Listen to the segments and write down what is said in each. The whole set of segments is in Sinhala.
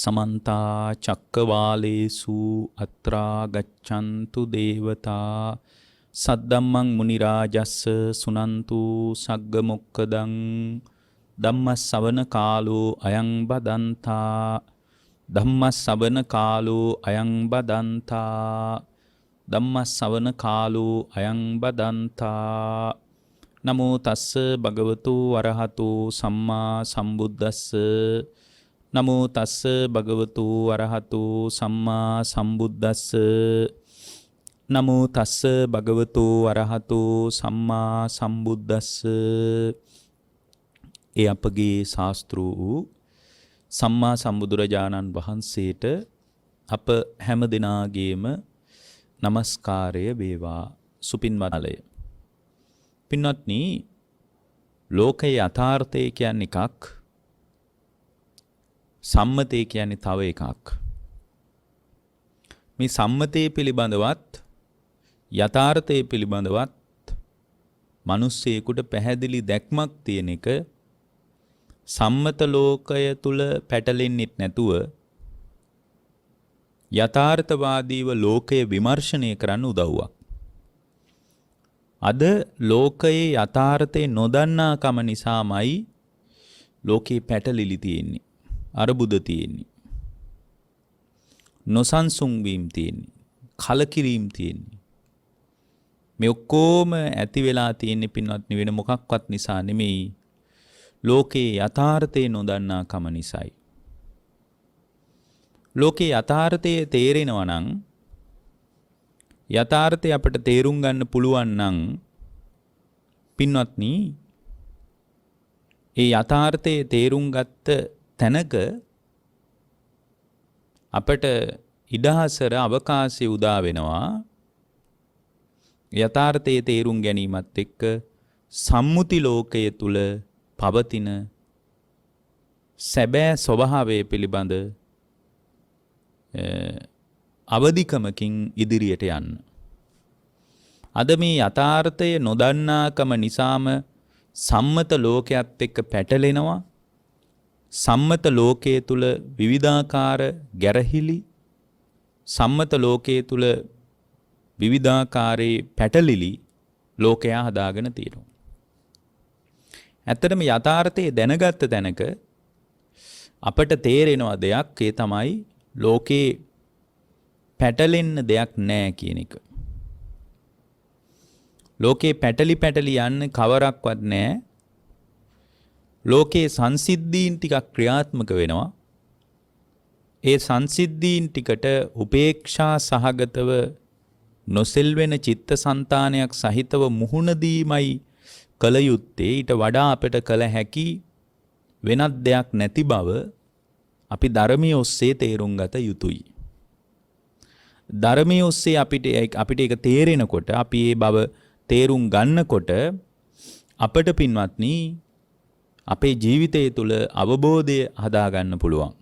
समन्ता चक्कवालेषु अत्रा गच्छन्तु देवता सद्दम्मं मुनिराजस्स सुनन्तु सग्गमुक्कदं ධම්මස්සවන කාලෝ අයං බදන්තා ධම්මස්සවන කාලෝ අයං බදන්තා ධම්මස්සවන කාලෝ අයං බදන්තා නමෝ තස්ස භගවතු අරහතු සම්මා සම්බුද්දස්ස නමෝ තස්ස භගවතු අරහතු සම්මා සම්බුද්දස්ස නමෝ තස්ස භගවතු අරහතු සම්මා සම්බුද්දස්ස. ඒ අපගේ ශාස්ත්‍රූ වූ සම්මා සම්බුදුරජාණන් වහන්සේට අප හැම දිනාගේම নমස්කාරය වේවා. සුපින්වත්ලය. පින්වත්නි, ලෝකයේ යථාර්ථය කියන්නේ එකක්, සම්මතය කියන්නේ තව එකක්. මේ සම්මතය පිළිබඳවත් යථාර්ථය පිළිබඳවත් මිනිස්සෙකුට පැහැදිලි දැක්මක් තියෙන එක සම්මත ලෝකය තුල පැටලෙන්නෙත් නැතුව යථාර්ථවාදීව ලෝකය විමර්ශනය කරන්න උදව්වක්. අද ලෝකයේ යථාර්ථය නොදන්නාකම නිසාමයි ලෝකේ පැටලිලි තියෙන්නේ, අරබුද තියෙන්නේ, නොසන්සුන් වීම තියෙන්නේ, කලකිරීම තියෙන්නේ. මේ ඔක්කොම ඇති වෙලා තියෙන්නේ පින්වත්නි වෙන මොකක්වත් නිසා නෙමෙයි, ලෝකේ යථාර්ථය නොදන්නා කම නිසායි. ලෝකේ යථාර්ථය තේරෙනවා නම්, යථාර්ථය අපිට තේරුම් ගන්න පුළුවන් නම් පින්වත්නි, ඒ යථාර්ථය තේරුම් ගත්ත තැනක අපට ඉඩහසර අවකාශය උදා වෙනවා. යථාර්ථයේ තේරුම් ගැනීමත් එක්ක සම්මුති ලෝකයේ තුල පවතින සැබෑ ස්වභාවය පිළිබඳ අවදිකමකින් ඉදිරියට යන්න. අද මේ යථාර්ථය නොදන්නාකම නිසාම සම්මත ලෝකයක් එක්ක පැටලෙනවා. සම්මත ලෝකයේ තුල විවිධාකාර ගැරහිලි, සම්මත ලෝකයේ තුල විවිධාකාරයේ පැටලිලි ලෝකයා හදාගෙන තියෙනවා. ඇත්තටම යථාර්ථය දැනගත්ත තැනක අපට තේරෙනවා දෙයක්, ඒ තමයි ලෝකේ පැටලෙන්න දෙයක් නැහැ කියන එක. ලෝකේ පැටලි යන්න කවරක්වත් නැහැ. ලෝකේ සංසිද්ධීන් ටිකක් ක්‍රියාත්මක වෙනවා. ඒ සංසිද්ධීන් ටිකට උපේක්ෂා සහගතව නොසෙල්වෙන චිත්තසංතානයක් සහිතව මුහුණ දීමයි කල යුත්තේ. ඊට වඩා අපට කල හැකි වෙනත් දෙයක් නැති බව අපි ධර්මයේ ඔස්සේ තේරුම් ගත යුතුයි. ධර්මයේ ඔස්සේ අපිට ඒක තේරෙනකොට, අපි ඒ බව තේරුම් ගන්නකොට අපට පින්වත්නි අපේ ජීවිතය තුළ අවබෝධය හදා ගන්න පුළුවන්.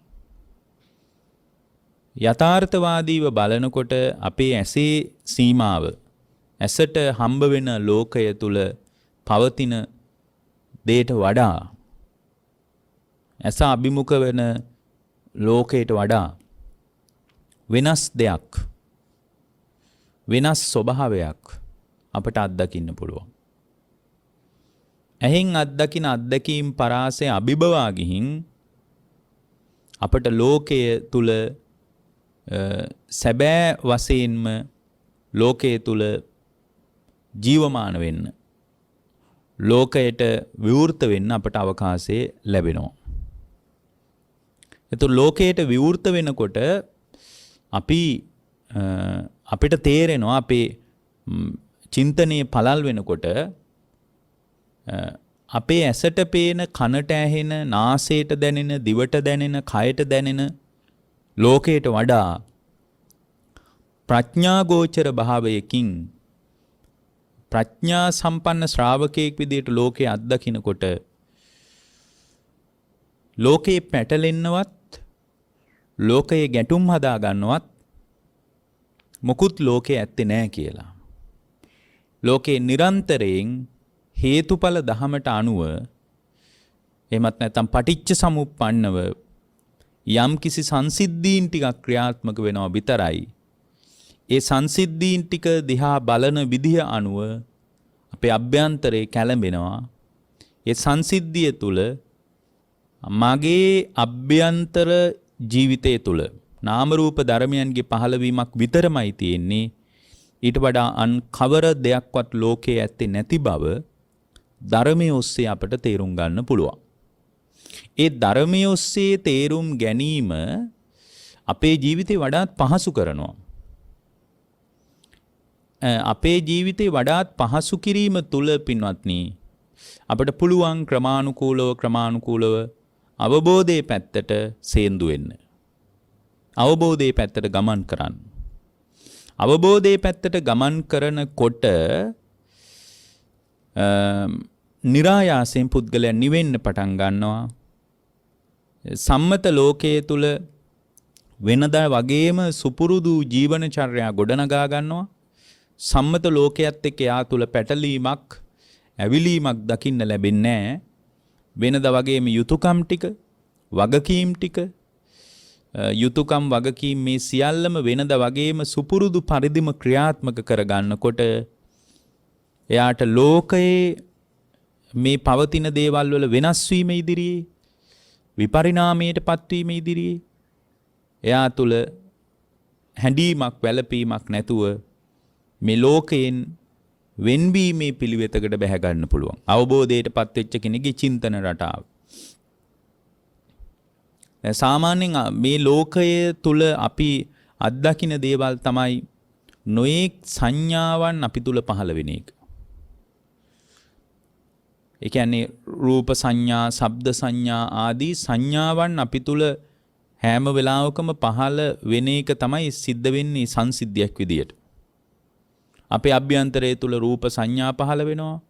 යථාර්ථවාදීව බලනකොට අපේ ඇසේ සීමාව, ඇසට හම්බ වෙන ලෝකය තුල පවතින දේට වඩා, ඇස අභිමුඛ වෙන ලෝකයට වඩා වෙනස් දෙයක්, වෙනස් ස්වභාවයක් අපට අත්දකින්න පුළුවන්. ඇහෙන් අත්දකින අත්දැකීම් පරාසය අභිබවා ගිහින් අපට ලෝකය තුල සැබෑ වශයෙන්ම ලෝකයේ තුල ජීවමාන වෙන්න, ලෝකයට විවෘත වෙන්න අපට අවකාශය ලැබෙනවා. ඒතකොට ලෝකයට විවෘත වෙනකොට අපිට තේරෙනවා, අපේ චින්තනයේ පළල් වෙනකොට අපේ ඇසට පේන, කනට ඇහෙන, නාසයට දැනෙන, දිවට දැනෙන, කයට දැනෙන ලෝකයට වඩා ප්‍රඥා ගෝචර භාවයකින් ප්‍රඥා සම්පන්න ශ්‍රාවකයෙක් විදිහට ලෝකේ අත්දකින්නකොට ලෝකේ පැටලෙන්නවත්, ලෝකයේ ගැටුම් හදා ගන්නවත් මොකුත් ලෝකේ ඇත්තේ නැහැ කියලා. ලෝකේ නිරන්තරයෙන් යම් කිසි සංසිද්ධීන් ටිකක් ක්‍රියාත්මක වෙනවා විතරයි. ඒ සංසිද්ධීන් ටික දිහා බලන විදිහ අනුව අපේ අභ්‍යන්තරේ කැළඹෙනවා. ඒ සංසිද්ධිය තුළ මගේ අභ්‍යන්තර ජීවිතය තුළ නාම රූප ධර්මයන්ගේ පහළවීමක් විතරමයි තියෙන්නේ. ඊට වඩා අන් කවර දෙයක්වත් ලෝකයේ ඇත්තේ නැති බව ධර්මයේ ඔස්සේ අපට තේරුම් ගන්න පුළුවන්. ඒ ධර්මයේ ඔස්සේ තේරුම් ගැනීම අපේ ජීවිතේ වඩාත් පහසු කරනවා. අපේ ජීවිතේ වඩාත් පහසු කිරීම තුළ පින්වත්නි අපට පුළුවන් ක්‍රමානුකූලව අවබෝධයේ පැත්තට සේන්දු වෙන්න. අවබෝධයේ පැත්තට ගමන් කරන්න. අවබෝධයේ පැත්තට ගමන් කරනකොට නිරායාසයෙන් පුද්ගලයන් නිවෙන්න පටන් ගන්නවා. සම්මත ලෝකයේ තුල වෙනදා වගේම සුපුරුදු ජීවනචර්යා ගොඩනගා ගන්නවා. සම්මත ලෝකයේත් එක්ක යා තුල පැටලීමක්, ඇවිලීමක් දකින්න ලැබෙන්නේ නැහැ. වෙනදා වගේම යුතුයකම් ටික, වගකීම් ටික, යුතුයකම් වගකීම් මේ සියල්ලම වෙනදා වගේම සුපුරුදු පරිදිම ක්‍රියාත්මක කරගන්නකොට එයාට ලෝකයේ මේ පවතින දේවල් වල වෙනස් වීම ඉදිරියේ විපරිණාමයට පත්වීම ඉදිරියේ එයා තුල හැඬීමක් වැළපීමක් නැතුව මේ ලෝකයෙන් වෙන්වීමේ පිළිවෙතකට බැහැ ගන්න පුළුවන්. අවබෝධයට පත්වෙච්ච කෙනෙකුගේ චින්තන රටාව. සාමාන්‍යයෙන් මේ ලෝකයේ තුල අපි අත්දකින දේවල් තමයි නොඑක් සංඥාවන් අපි තුල පහළ වෙන එක. ඒ කියන්නේ රූප සංඥා, ශබ්ද සංඥා ආදී සංඥාවන් අපි තුල හැම වෙලාවකම පහළ වෙන එක තමයි සිද්ධ වෙන්නේ සංසිද්ධියක් විදියට. අපේ අභ්‍යන්තරයේ තුල රූප සංඥා පහළ වෙනවා.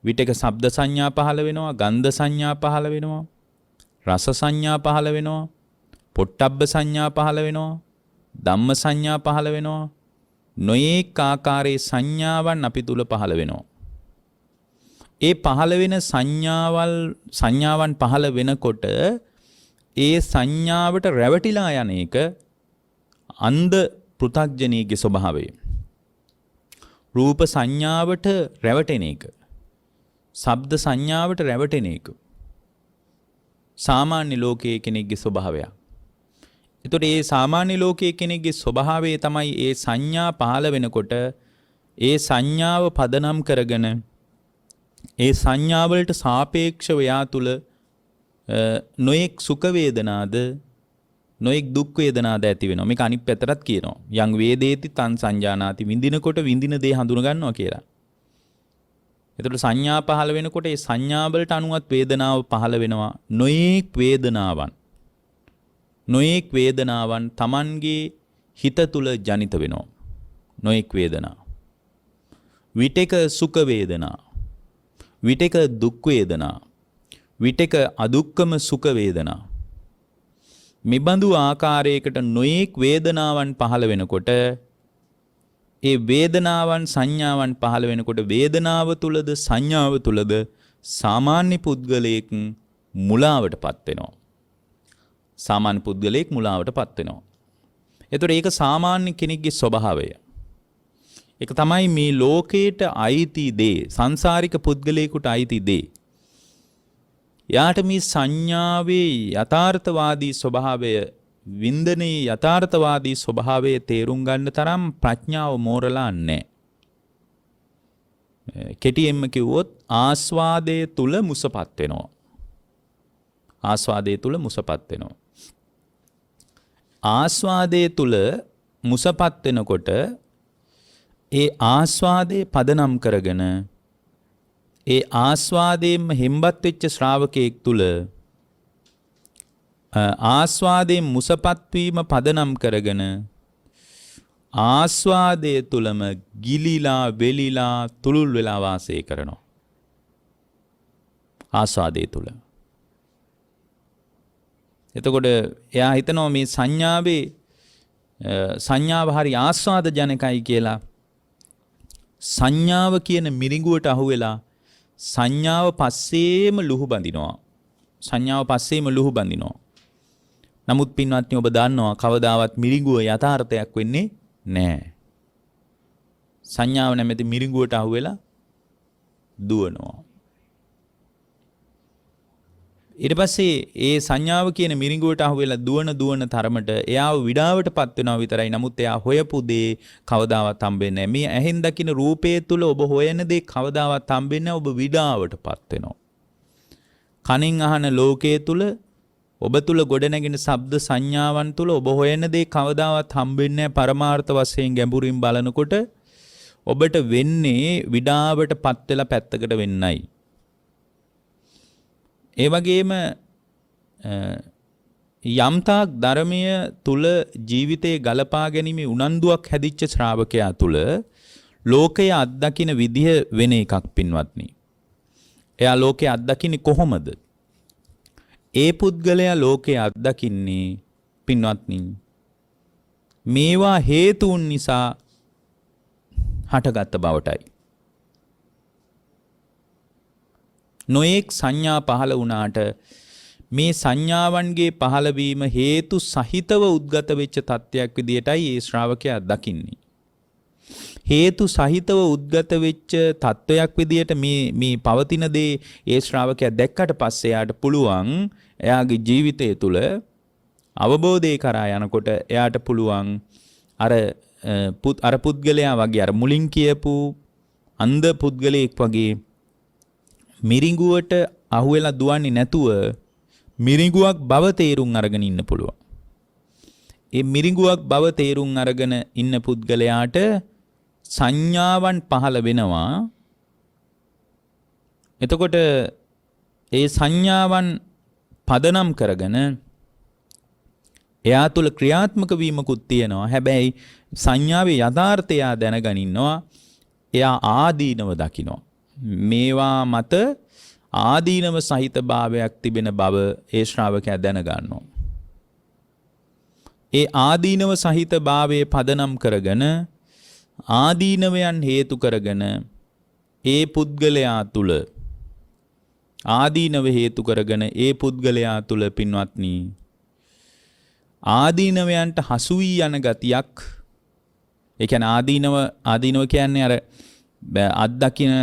විටක ශබ්ද සංඥා පහළ වෙනවා, ගන්ධ සංඥා පහළ වෙනවා, රස සංඥා පහළ වෙනවා, පොට්ටබ්බ සංඥා පහළ වෙනවා, ධම්ම සංඥා පහළ වෙනවා. නොයේක ආකාරයේ සංඥාවන් අපි තුල පහළ වෙනවා. ඒ පහළ වෙන සංඥාවන් පහළ වෙනකොට ඒ සංඥාවට රැවටිලා යන එක අන්ධ පෘථග්ජනීයගේ ස්වභාවය. රූප සංඥාවට රැවටෙන එක, ශබ්ද සංඥාවට රැවටෙන එක සාමාන්‍ය ලෝකයේ කෙනෙක්ගේ ස්වභාවයක්. එතකොට මේ සාමාන්‍ය ලෝකයේ කෙනෙක්ගේ ස්වභාවය තමයි ඒ සංඥා පහළ වෙනකොට ඒ සංඥාව පදනම් කරගෙන ඒ සංඥාවලට සාපේක්ෂව යා තුල නොඑක් සුඛ වේදනාද නොඑක් දුක් වේදනාද ඇති වෙනවා. මේක අනිත් පැත්තටත් කියනවා. යං වේදේති තං සංජානාති, විඳිනකොට විඳින දේ හඳුන ගන්නවා කියලා. එතකොට සංඥා පහළ වෙනකොට ඒ සංඥාවලට අනුවත් වේදනාව පහළ වෙනවා. නොඑක් වේදනාවන් Tamanගේ හිත තුල ජනිත වෙනවා. නොඑක් වේදනා. විටක සුඛ වේදනා, විටක දුක් වේදනා, විටක අදුක්කම සුඛ වේදනා. මෙබඳු ආකාරයකට නොඑක් වේදනාවන් පහළ වෙනකොට ඒ වේදනාවන් සංඥාවන් පහළ වෙනකොට වේදනාව තුලද සංඥාව තුලද සාමාන්‍ය පුද්ගලයෙක් මුලාවටපත් වෙනවා. සාමාන්‍ය පුද්ගලයෙක් මුලාවටපත් වෙනවා. ඒතකොට ඒක සාමාන්‍ය කෙනෙක්ගේ ස්වභාවය. ඒක තමයි මේ ලෝකයට අයිති දේ, සංසාරික පුද්ගලයෙකුට අයිති දේ. යාට මේ සංඥාවේ යථාර්ථවාදී ස්වභාවය, වින්දනයේ යථාර්ථවාදී ස්වභාවය තේරුම් ගන්න තරම් ප්‍රඥාව මෝරලා නැහැ. කෙටියෙන්ම කිව්වොත් ආස්වාදයේ තුල මුසපත් වෙනවා. ආස්වාදයේ තුල මුසපත් වෙනවා. ආස්වාදයේ තුල මුසපත් වෙනකොට ඒ ආස්වාදයේ පදනම් කරගෙන ඒ ආස්වාදයෙන්ම හෙම්බත් වෙච්ච ශ්‍රාවකයෙක් තුල ආස්වාදයෙන් මුසපත් වීම පදනම් කරගෙන ආස්වාදයේ තුලම ගිලිලා වෙලිලා තුලුල් වෙලා වාසය කරනවා. ආස්වාදයේ තුල. එතකොට එයා හිතනවා මේ සංඥාව හරි ආස්වාද ජනකයි කියලා. සංඥාව කියන මිරිඟුවට අහු වෙලා සංඥාව පස්සේම ලුහු බඳිනවා. නමුත් පින්වත්නි ඔබ දන්නවා කවදාවත් මිරිඟුව යථාර්ථයක් වෙන්නේ නැහැ. සංඥාව නැමැති මිරිඟුවට අහු වෙලා දුවනවා. ඊට පස්සේ ඒ සංඥාව කියන මිරිඟුවට අහු වෙලා දුවන තරමට එයාව විඩාවටපත් වෙනවා විතරයි. නමුත් එයා හොයපු දේ කවදාවත් හම්බෙන්නේ නැහැ. මේ ඇහෙන් දකින රූපයේ තුල ඔබ හොයන දේ කවදාවත් හම්බෙන්නේ නැහැ. ඔබ විඩාවටපත් වෙනවා. කනින් අහන ලෝකයේ තුල ඔබ තුල ගොඩනැගෙන ශබ්ද සංඥාවන් තුල ඔබ හොයන දේ කවදාවත් හම්බෙන්නේ නැහැ. පරමාර්ථ වශයෙන් ගැඹුරින් බලනකොට ඔබට වෙන්නේ විඩාවටපත් වෙලා පැත්තකට වෙන්නයි. ඒ වගේම යම්තාක් ධර්මය තුල ජීවිතයේ ගලපා ගැනීම උනන්දුවක් හැදිච්ච ශ්‍රාවකයා තුල ලෝකය අත්දකින්න විදිහ වෙන එකක් පින්වත්නි. එයා ලෝකය අත්දකින්නේ කොහොමද? ඒ පුද්ගලයා ලෝකය අත්දකින්නේ පින්වත්නි මේවා හේතුන් නිසා හටගත්ත බවටයි. නොඑක් සංඥා පහළ වුණාට මේ සංඥාවන්ගේ පහළවීම හේතු සහිතව උද්ගත වෙච්ච තත්ත්වයක් විදියටයි ඒ ශ්‍රාවකයා දකින්නේ. හේතු සහිතව උද්ගත වෙච්ච තත්ත්වයක් විදියට මේ පවතින දේ ඒ ශ්‍රාවකයා දැක්කට පස්සේ යාට පුළුවන් එයාගේ ජීවිතය තුළ අවබෝධය කරා යනකොට එයාට පුළුවන් අර පුද්ගලයා වගේ අර මුලින් කියපු අන්ධ පුද්ගලයෙක් වගේ මිරිඟුවට අහුවෙලා දුවන්නේ නැතුව මිරිඟුවක් බව තේරුම් අරගෙන ඉන්න පුළුවන්. ඒ මිරිඟුවක් බව තේරුම් අරගෙන ඉන්න පුද්ගලයාට සංඥාවන් පහළ වෙනවා. එතකොට ඒ සංඥාවන් පදනම් කරගෙන එයා තුළ ක්‍රියාත්මක වීමකුත් තියෙනවා. හැබැයි සංඥාවේ යථාර්ථය දැනගනින්නවා. එයා ආදීනව දකිනවා. මේවා මත ආදීනව සහිත භාවයක් තිබෙන බව ඒ ශ්‍රාවකයා දැනගන්නවා. ඒ ආදීනව සහිත භාවයේ පදනම් කරගෙන ආදීනවයන් හේතු කරගෙන ඒ පුද්ගලයා තුල ආදීනව හේතු කරගෙන ඒ පුද්ගලයා තුල පින්වත්නි ආදීනවයන්ට හසු වී යන ගතියක්. ඒ කියන්නේ ආදීනව කියන්නේ අර අත්දකින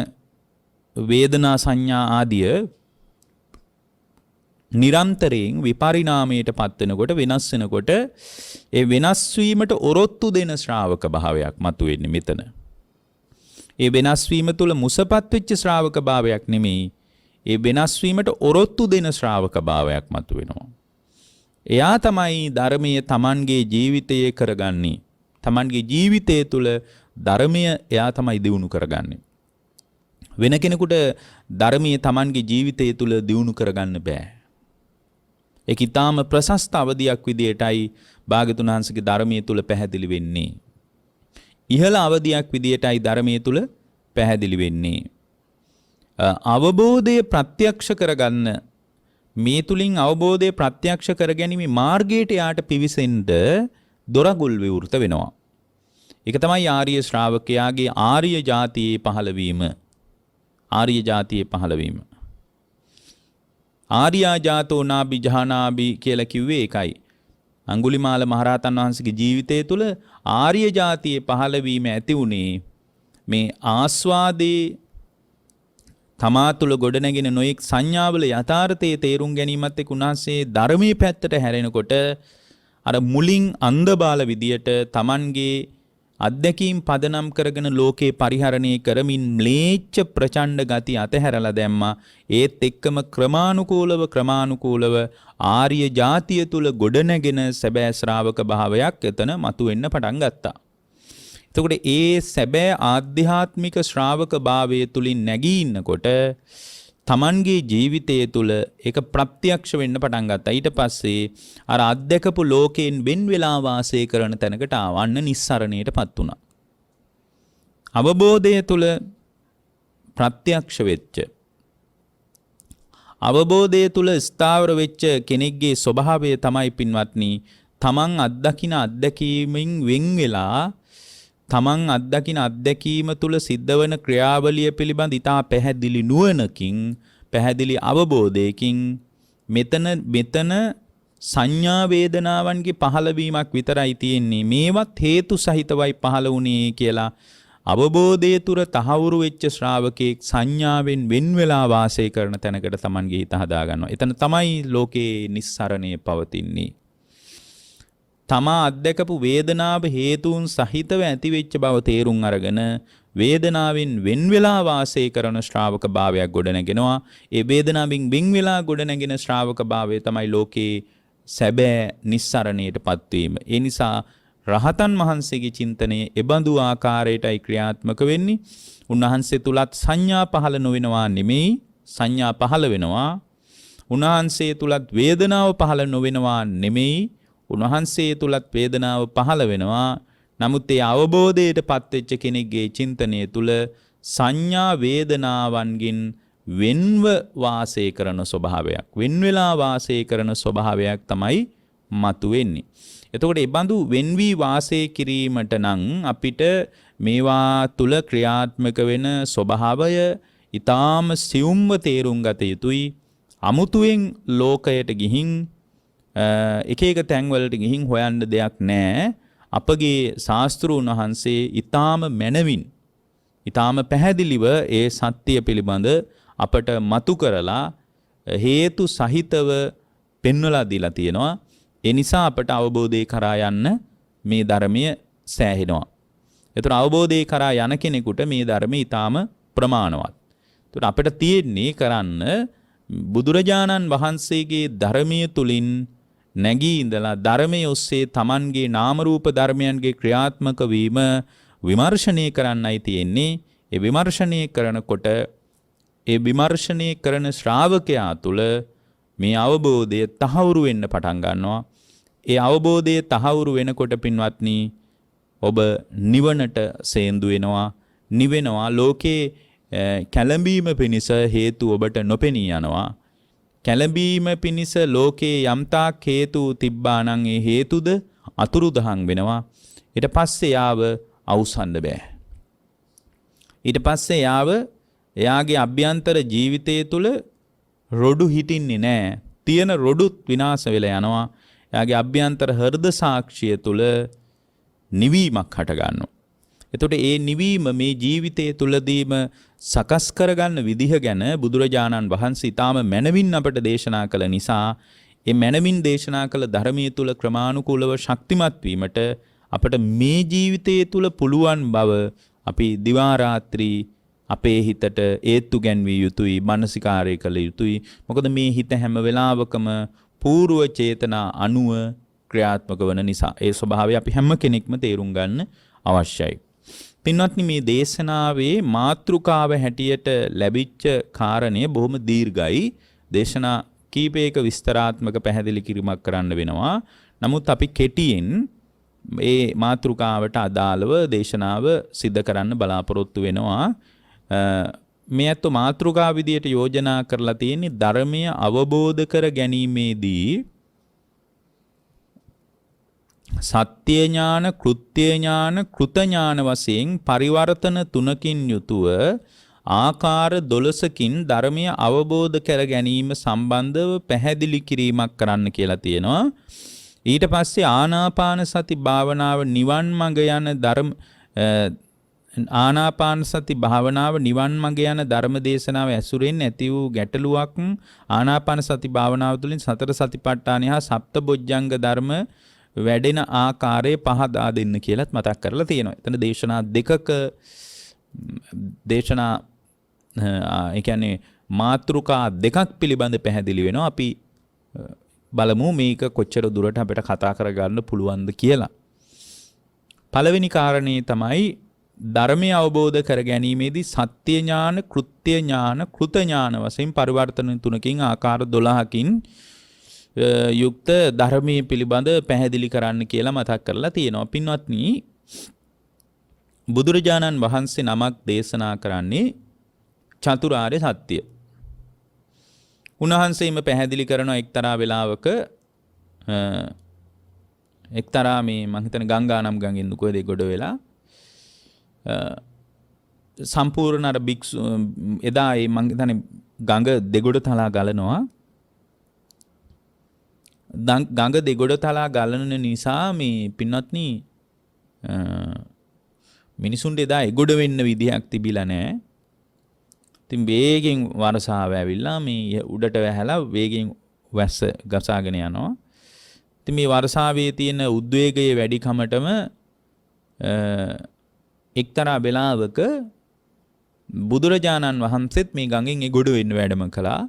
වේදනා සංඥා ආදිය නිරන්තරයෙන් විපරිණාමයට පත් වෙනකොට වෙනස් වෙනකොට ඒ වෙනස් වීමට ඔරොත්තු දෙන ශ්‍රාවක භාවයක් මතුවෙන්නේ මෙතන. ඒ වෙනස් වීම තුළ මුසපත් වෙච්ච ශ්‍රාවක භාවයක් නෙමෙයි. ඒ වෙනස් වීමට ඔරොත්තු දෙන ශ්‍රාවක භාවයක් මතුවෙනවා. එයා තමයි ධර්මයේ Tamanගේ ජීවිතයේ කරගන්නේ. Tamanගේ ජීවිතය තුළ ධර්මය එයා තමයි දියුණු කරගන්නේ. වෙන කෙනෙකුට ධර්මයේ Tamanගේ ජීවිතය තුළ දියුණු කරගන්න බෑ. ඒක ඊටාම ප්‍රශස්ත අවධියක් විදියටයි භාග්‍යතුන් වහන්සේගේ ධර්මයේ තුළ පැහැදිලි වෙන්නේ. ඉහළ අවධියක් විදියටයි ධර්මයේ තුළ පැහැදිලි වෙන්නේ. අවබෝධය ප්‍රත්‍යක්ෂ කරගන්න මේ තුලින් අවබෝධය ප්‍රත්‍යක්ෂ කරගැනීමේ මාර්ගයට යාට පිවිසෙන්න දොරගුල් විවෘත වෙනවා. ඒක තමයි ආර්ය ශ්‍රාවකයාගේ ආර්ය જાතියේ පහළවීම. ආර්ය જાතියේ පහළවීම. ආර්යා ජාතෝ නාබි ජහනාබි කියලා කිව්වේ ඒකයි. අඟුලිමාල මහරහතන් වහන්සේගේ ජීවිතය තුළ ආර්ය જાතියේ පහළවීම ඇති වුණේ මේ ආස්වාදේ තමා තුළ ගොඩනැගෙන නොයෙක් සංඥාවල යථාර්ථයේ තේරුම් ගැනීමත් එක්ක උන්වහන්සේ ධර්මයේ පැත්තට හැරෙනකොට අර මුලින් අන්ධබාල විදියට Tamanගේ අධ්‍යක්ීම් පදනම් කරගෙන ලෝකේ පරිහරණය කරමින් ම්ලේච්ඡ ප්‍රචණ්ඩ ගති අතහැරලා දැම්මා. ඒත් එක්කම ක්‍රමානුකූලව ආර්ය જાතිය තුල ගොඩනැගෙන සැබෑ ශ්‍රාවක භාවයක් එතන මතුවෙන්න පටන් ගත්තා. එතකොට ඒ සැබෑ ආධ්‍යාත්මික ශ්‍රාවක භාවය තුලින් නැගී ඉන්නකොට Tamanගේ ජීවිතය තුල ඒක ප්‍රත්‍යක්ෂ වෙන්න පටන් ගත්තා. ඊට පස්සේ අර අධ්‍යක්ෂපු ලෝකයෙන් වෙන් වෙලා වාසය කරන තැනකට ආවන්න නිස්සරණයටපත් වුණා. අවබෝධය තුල ප්‍රත්‍යක්ෂ වෙච්ච අවබෝධය තුල ස්ථාවර වෙච්ච කෙනෙක්ගේ ස්වභාවය තමයි පින්වත්නි තමන් අත්දකින අත්දැකීමෙන් වෙන් වෙලා තමන් අත්දකින අත්දැකීම තුල සිද්ධ වන ක්‍රියාවලිය පිළිබඳ ඉතා පැහැදිලි නුවණකින් පැහැදිලි අවබෝධයකින් මෙතන සංඥා වේදනාවන්ගේ පහළවීමක් විතරයි තියෙන්නේ. මේවත් හේතු සහිතවයි පහළ වුණේ කියලා අවබෝධය තුර තහවුරු වෙච්ච ශ්‍රාවකෙක් සංඥාවෙන් වෙන් වෙලා වාසය කරන තැනකට Tamanගේ හිත හදා ගන්නවා. එතන තමයි ලෝකේ නිස්සරණය පවතින්නේ. තමා අත්දකපු වේදනාව හේතුන් සහිතව ඇති වෙච්ච බව තේරුම් අරගෙන වේදනාවෙන් වෙන් වෙලා වාසය කරන ශ්‍රාවක භාවයක් ගොඩනගෙනවා. ඒ වේදනාවෙන් වෙන් වෙලා ගොඩනගෙන ශ්‍රාවක භාවය තමයි ලෝකේ සැබෑ නිස්සරණයටපත් වීම. ඒ නිසා රහතන් වහන්සේගේ චින්තනය එබඳු ආකාරයටයි ක්‍රියාත්මක වෙන්නේ. උන්වහන්සේ තුලත් සංඥා පහළ නොවෙනවා නෙමෙයි, සංඥා පහළ වෙනවා. උන්වහන්සේ තුලත් වේදනාව පහළ නොවෙනවා නෙමෙයි, උන්වහන්සේ තුලත් වේදනාව පහළ වෙනවා. නමුත් ඒ අවබෝධයටපත් වෙච්ච කෙනෙක්ගේ චින්තනය තුල සංඥා වේදනාවන්ගෙන් වෙන්ව වාසය කරන ස්වභාවයක්, වෙන් වෙලා වාසය කරන ස්වභාවයක් තමයි මතුවෙන්නේ. එතකොට ඒ බඳු වෙන් වී වාසය කිරීමට නම් අපිට මේවා තුල ක්‍රියාත්මක වෙන ස්වභාවය ඊටාම සියුම්ව තේරුම් ගත යුතුයි. අමුතුවෙන් ලෝකයට ගිහින් එක එක තැන්වලට ගිහින් හොයන්න දෙයක් නැහැ. අපගේ ශාස්ත්‍රූන් වහන්සේ ඊටාම මනවින්, ඊටාම පැහැදිලිව ඒ සත්‍ය පිළිබඳ අපට මතු කරලා හේතු සහිතව පෙන්වලා දීලා තියෙනවා. ඒ නිසා අපට අවබෝධය කරා යන්න මේ ධර්මය සෑහෙනවා. ඒතර අවබෝධය කරා යන කෙනෙකුට මේ ධර්මය ඊටාම ප්‍රමාණවත්. ඒතර අපිට තියෙන්නේ කරන්න බුදුරජාණන් වහන්සේගේ ධර්මයේ තුලින් නැගී ඉඳලා ධර්මයේ ඔස්සේ Tamanගේ නාම රූප ධර්මයන්ගේ ක්‍රියාත්මක වීම විමර්ශනය කරන්නයි තියෙන්නේ. ඒ විමර්ශනය කරනකොට ඒ විමර්ශනය කරන ශ්‍රාවකයා තුල මේ අවබෝධය තහවුරු වෙන්න පටන් ගන්නවා. ඒ අවබෝධය තහවුරු වෙනකොට පින්වත්නි ඔබ නිවනට සේන්දු වෙනවා, නිවෙනවා. ලෝකේ කැළඹීම පිණිස හේතු ඔබට නොපෙනී යනවා. කැළඹීම පිණිස ලෝකේ යම්තාක් හේතු තිබ්බා නම් ඒ හේතුද අතුරුදහන් වෙනවා. ඊට පස්සේ යාව අවසන්ද බෑ. ඊට පස්සේ යාව එයාගේ අභ්‍යන්තර ජීවිතය තුළ රොඩු හිටින්නේ නැහැ. තියෙන රොඩුත් විනාශ වෙලා යනවා. එයාගේ අභ්‍යන්තර හෘද සාක්ෂිය තුළ නිවීමක් හට ගන්නවා. එතකොට ඒ නිවීම මේ ජීවිතයේ තුලදීම සකස් කරගන්න විදිහ ගැන බුදුරජාණන් වහන්සේ ඊටාම මනවින් අපට දේශනා කළ නිසා ඒ මනවින් දේශනා කළ ධර්මයේ තුල ක්‍රමානුකූලව ශක්තිමත් වීමට අපට මේ ජීවිතයේ තුල පුළුවන් බව අපි දිවා රාත්‍රී අපේ හිතට ඒත්තු ගැන්විය යුතුයි, මානසිකාරය කළ යුතුයි. මොකද මේ හිත හැම වෙලාවකම పూర్ව චේතනා අනුව ක්‍රියාත්මක වන නිසා ඒ ස්වභාවය අපි හැම කෙනෙක්ම තේරුම් ගන්න අවශ්‍යයි. පින්වත්නි, මේ දේශනාවේ මාතෘකාව හැටියට ලැබිච්ච කාරණය බොහොම දීර්ඝයි. දේශනා කීපයක විස්තරාත්මක පැහැදිලි කිරීමක් කරන්න වෙනවා. නමුත් අපි කෙටියෙන් මේ මාතෘකාවට අදාළව දේශනාව සිද්ධ කරන්න බලාපොරොත්තු වෙනවා. මේ අත මාතෘකා විදියට යෝජනා කරලා තියෙන්නේ ධර්මය අවබෝධ කර ගැනීමේදී සත්‍ය ඥාන, කෘත්‍ය ඥාන, කෘත ඥාන වශයෙන් පරිවර්තන තුනකින් යුතුව ආකාර 12කින් ධර්මය අවබෝධ කර ගැනීම සම්බන්ධව පැහැදිලි කිරීමක් කරන්න කියලා තියෙනවා. ඊට පස්සේ ආනාපාන සති භාවනාව නිවන් මඟ යන ආනාපාන සති භාවනාව නිවන් මඟ යන ධර්ම දේශනාව ඇසුරෙන් ඇති වූ ගැටලුවක් ආනාපාන සති භාවනාව තුළින් සතර සතිපට්ඨානය හා සප්තබොජ්ජංග ධර්ම වැඩෙන ආකාරය පහදා දෙන්න කියලාත් මතක් කරලා තියෙනවා. එතන දේශනා දෙකක ඒ කියන්නේ මාතෘකා දෙකක් පිළිබඳ පැහැදිලි වෙනවා. අපි බලමු මේක කොච්චර දුරට අපිට කතා කරගන්න පුළුවන්ද කියලා. පළවෙනි කාරණේ තමයි ධර්මය අවබෝධ කර ගැනීමේදී සත්‍ය ඥාන, කෘත්‍ය ඥාන, කෘත ඥාන වශයෙන් පරිවර්තන තුනකින් ආකාර 12කින් යුක්ත ධර්මයේ පිළිබඳ පැහැදිලි කරන්න කියලා මතක් කරලා තියෙනවා. පින්වත්නි, බුදුරජාණන් වහන්සේ නමක් දේශනා කරන්නේ චතුරාර්ය සත්‍ය. උන්වහන්සේම පැහැදිලි කරන එක්තරා වෙලාවක එක්තරා මේ මම හිතන ගංගානම් ගඟින් කොහෙද ගොඩ වෙලා සම්පූර්ණ අර භික්ෂු එදා ඒ මම හිතන්නේ ගඟ දෙගොඩ තලා ගලනවා. ගඟ දෙගොඩ තලා ගලන නිසා මේ පින්වත්නි මිනිසුන්ට එදා එගොඩ වෙන්න විදිහක් තිබිලා නැහැ. ඉතින් වේගෙන් වර්ෂාව ඇවිල්ලා මේ උඩට වැහැලා වේගෙන් වැස්ස ගසාගෙන යනවා. ඉතින් මේ වර්ෂාවේ තියෙන උද්වේගයේ වැඩිකමටම එක්තරා වෙලාවක බුදුරජාණන් වහන්සේත් මේ ගඟෙන් එගොඩ වෙන්න වැඩම කළා.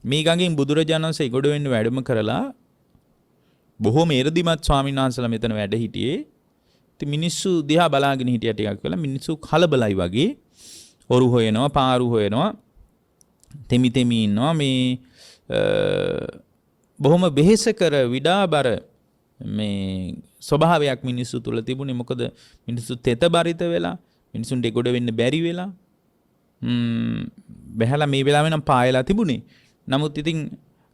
මේ ගඟෙන් බුදුරජාණන් වහන්සේ එගොඩ වෙන්න වැඩම කරලා බොහෝම එරදිමත් ස්වාමීන් වහන්සේලා මෙතන වැඩ හිටියේ. ඉතින් මිනිස්සු දිහා බලාගෙන හිටියා ටිකක් වෙලා මිනිස්සු කලබලයි වගේ. ඔරු හොයනවා, පාරු හොයනවා, තෙමි ඉන්නවා. මේ බොහොම වෙහෙසකර විඩාබර මේ ස්වභාවයක් මිනිස්සු තුල තිබුණේ. මොකද මිනිස්සු තෙත බරිත වෙලා, මිනිසුන්ට එගොඩ වෙන්න බැරි වෙලා වැහැලා මේ වෙලාවේ නම් පායලා තිබුණේ. නමුත් ඉතින්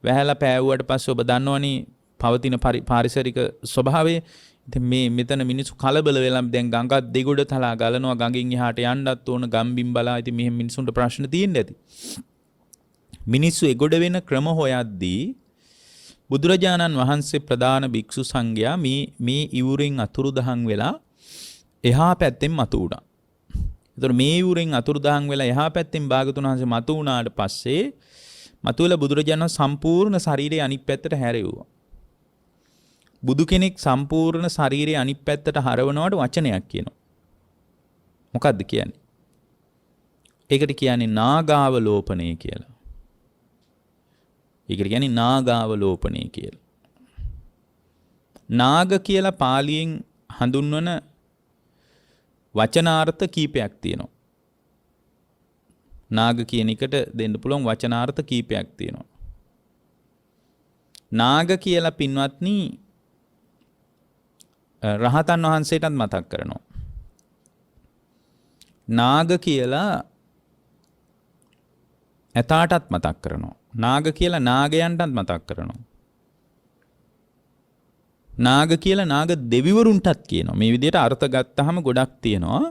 වැහැලා පෑවුවට පස්සේ ඔබ දන්නවනේ පවතින පාරිසරික ස්වභාවය. ඉතින් මේ මෙතන මිනිස්සු කලබල වෙලා දැන් ගඟක් දෙගොඩ තලා ගලනවා, ගඟින් එහාට යන්නත් ඕන, ගම්බිම් බලා. ඉතින් මෙහෙම මිනිසුන්ට ප්‍රශ්න තියෙන්න ඇති. මිනිස්සු එගොඩ වෙන ක්‍රම හොයද්දී බුදුරජාණන් වහන්සේ ප්‍රධාන භික්ෂු සංඝයා මේ ඉවුරෙන් අතුරුදහන් වෙලා එහා පැත්තෙන් මතු වුණා. ඒතර මේ ඉවුරෙන් අතුරුදහන් වෙලා එහා පැත්තෙන් භාගතුන් වහන්සේ මතු වුණාට පස්සේ මතුවලා බුදුරජාණන් සම්පූර්ණ ශරීරයේ අනිත් පැත්තට හැරෙව්වා. බුදු කෙනෙක් සම්පූර්ණ ශරීරයේ අනිත් පැත්තට හරවනවට වචනයක් කියනවා. මොකද්ද කියන්නේ? ඒකට කියන්නේ නාගාවලෝපණය කියලා. ඒකට කියන්නේ නාගාවලෝපණය කියලා. නාග කියලා පාලියෙන් හඳුන්වන වචනාර්ථ කීපයක් තියෙනවා. නාග කියන එකට දෙන්න පුළුවන් වචනාර්ථ කීපයක් තියෙනවා. නාග කියලා පින්වත්නි රහතන් වහන්සේටත් මතක් කරනවා. නාග කියලා ඇතාටත් මතක් කරනවා. නාග කියලා නාගයන්ටත් මතක් කරනවා. නාග කියලා නාග දෙවිවරුන්ටත් කියනවා. මේ විදිහට අර්ථ ගත්තාම ගොඩක් තියෙනවා.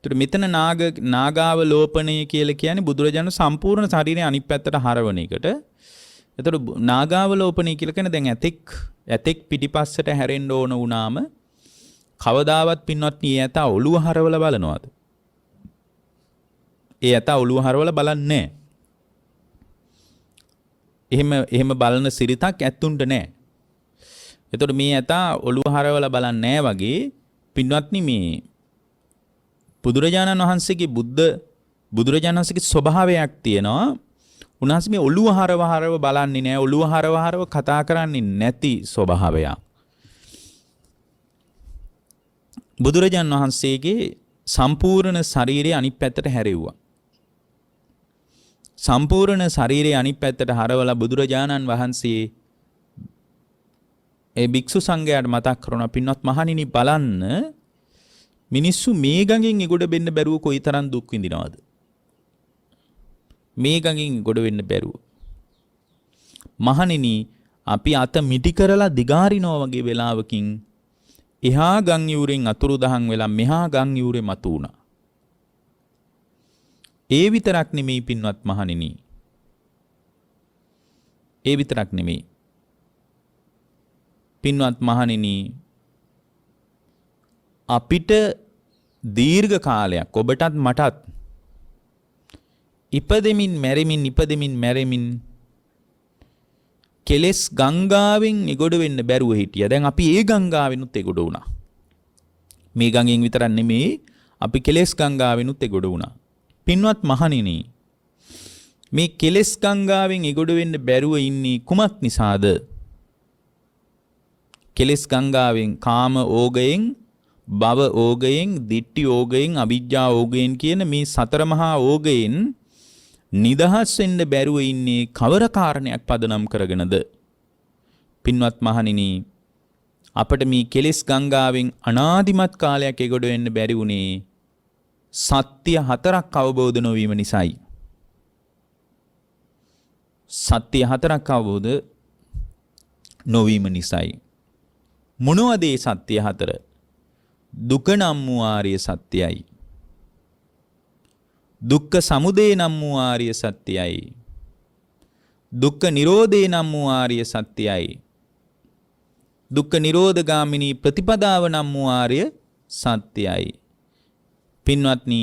ඒතර මෙතන නාගාවලෝපණය කියලා කියන්නේ බුදුරජාණන් සම්පූර්ණ ශරීරයේ අනිත් පැත්තට හරවන එකට. ඒතර නාගාවලෝපණය කියලා කියන්නේ දැන් ඇතෙක් පිටිපස්සට හැරෙන්න ඕන වුණාම කවදාවත් පින්වත්නි ඒ ඇතා ඔළුව හරවලා බලනවාද? ඒ ඇතා ඔළුව හරවලා බලන්නේ නැහැ. එහෙම බලන සිරිතක් ඇත්තුන්ට නැහැ. එතකොට මේ ඇතා ඔළුව හරවලා බලන්නේ නැහැ වගේ පින්වත්නි මේ බුදුරජාණන් වහන්සේගේ ස්වභාවයක් තියෙනවා. උන්වහන්සේ මේ ඔළුව හරව බලන්නේ නැහැ. ඔළුව හරව කතා කරන්නේ නැති ස්වභාවයක්. බුදුරජාණන් වහන්සේගේ සම්පූර්ණ ශරීරය අනිත් පැත්තට හැරෙව්වා. සම්පූර්ණ ශරීරය අනිත් පැත්තට හරවලා බුදුරජාණන් වහන්සේ ඒ භික්ෂු සංඝයාට මතක් කරනවා, පින්වත් මහණෙනි බලන්න මිනිස්සු මේ ගඟෙන් එගොඩ වෙන්න බැරුව කොයිතරම් දුක් විඳිනවද? මේ ගඟෙන් ගොඩ වෙන්න බැරුව. මහණෙනි අපි අත මිටි කරලා දිගාරිනවා වගේ වෙලාවකින් එහා ගම් යූරෙන් අතුරුදහන් වෙලා මෙහා ගම් යූරේ මතු වුණා. ඒ විතරක් නෙමෙයි පින්වත් මහණෙනි. ඒ විතරක් නෙමෙයි. පින්වත් මහණෙනි අපිට දීර්ඝ කාලයක් ඔබටත් මටත් ඉපදෙමින් මැරෙමින් කෙලෙස් ගංගාවෙන් එගොඩ වෙන්න බැරුව හිටියා. දැන් අපි ඒ ගංගාවෙනුත් එගොඩ වුණා. මේ ගඟෙන් විතරක් නෙමෙයි අපි කෙලෙස් ගංගාවෙනුත් එගොඩ වුණා. පින්වත් මහණෙනි මේ කෙලෙස් ගංගාවෙන් එගොඩ වෙන්න බැරුව ඉන්නේ කුමක් නිසාද? කෙලෙස් ගංගාවෙන් කාම ඕගයෙන්, භව ඕගයෙන්, දිට්ඨි ඕගයෙන්, අවිජ්ජා ඕගයෙන් කියන මේ සතර මහා ඕගයෙන් නිදහස් වෙන්න බැරුව ඉන්නේ කවර කාරණයක් පදනම් කරගෙනද? පින්වත් මහණෙනි අපට මේ කෙලෙස් ගංගාවෙන් අනාදිමත් කාලයක් එගොඩ වෙන්න බැරි වුණේ සත්‍ය හතරක් අවබෝධ නොවීම නිසායි. සත්‍ය හතරක් අවබෝධ නොවීම නිසායි. මොනවද ඒ සත්‍ය හතර? දුක නම් වූ ආර්ය සත්‍යයි. දුක්ඛ සමුදය නම් වූ ආර්ය සත්‍යයි. දුක්ඛ නිරෝධේ නම් වූ ආර්ය සත්‍යයයි. දුක්ඛ නිරෝධගාමිනී ප්‍රතිපදාව නම් වූ ආර්ය සත්‍යයයි. පින්වත්නි,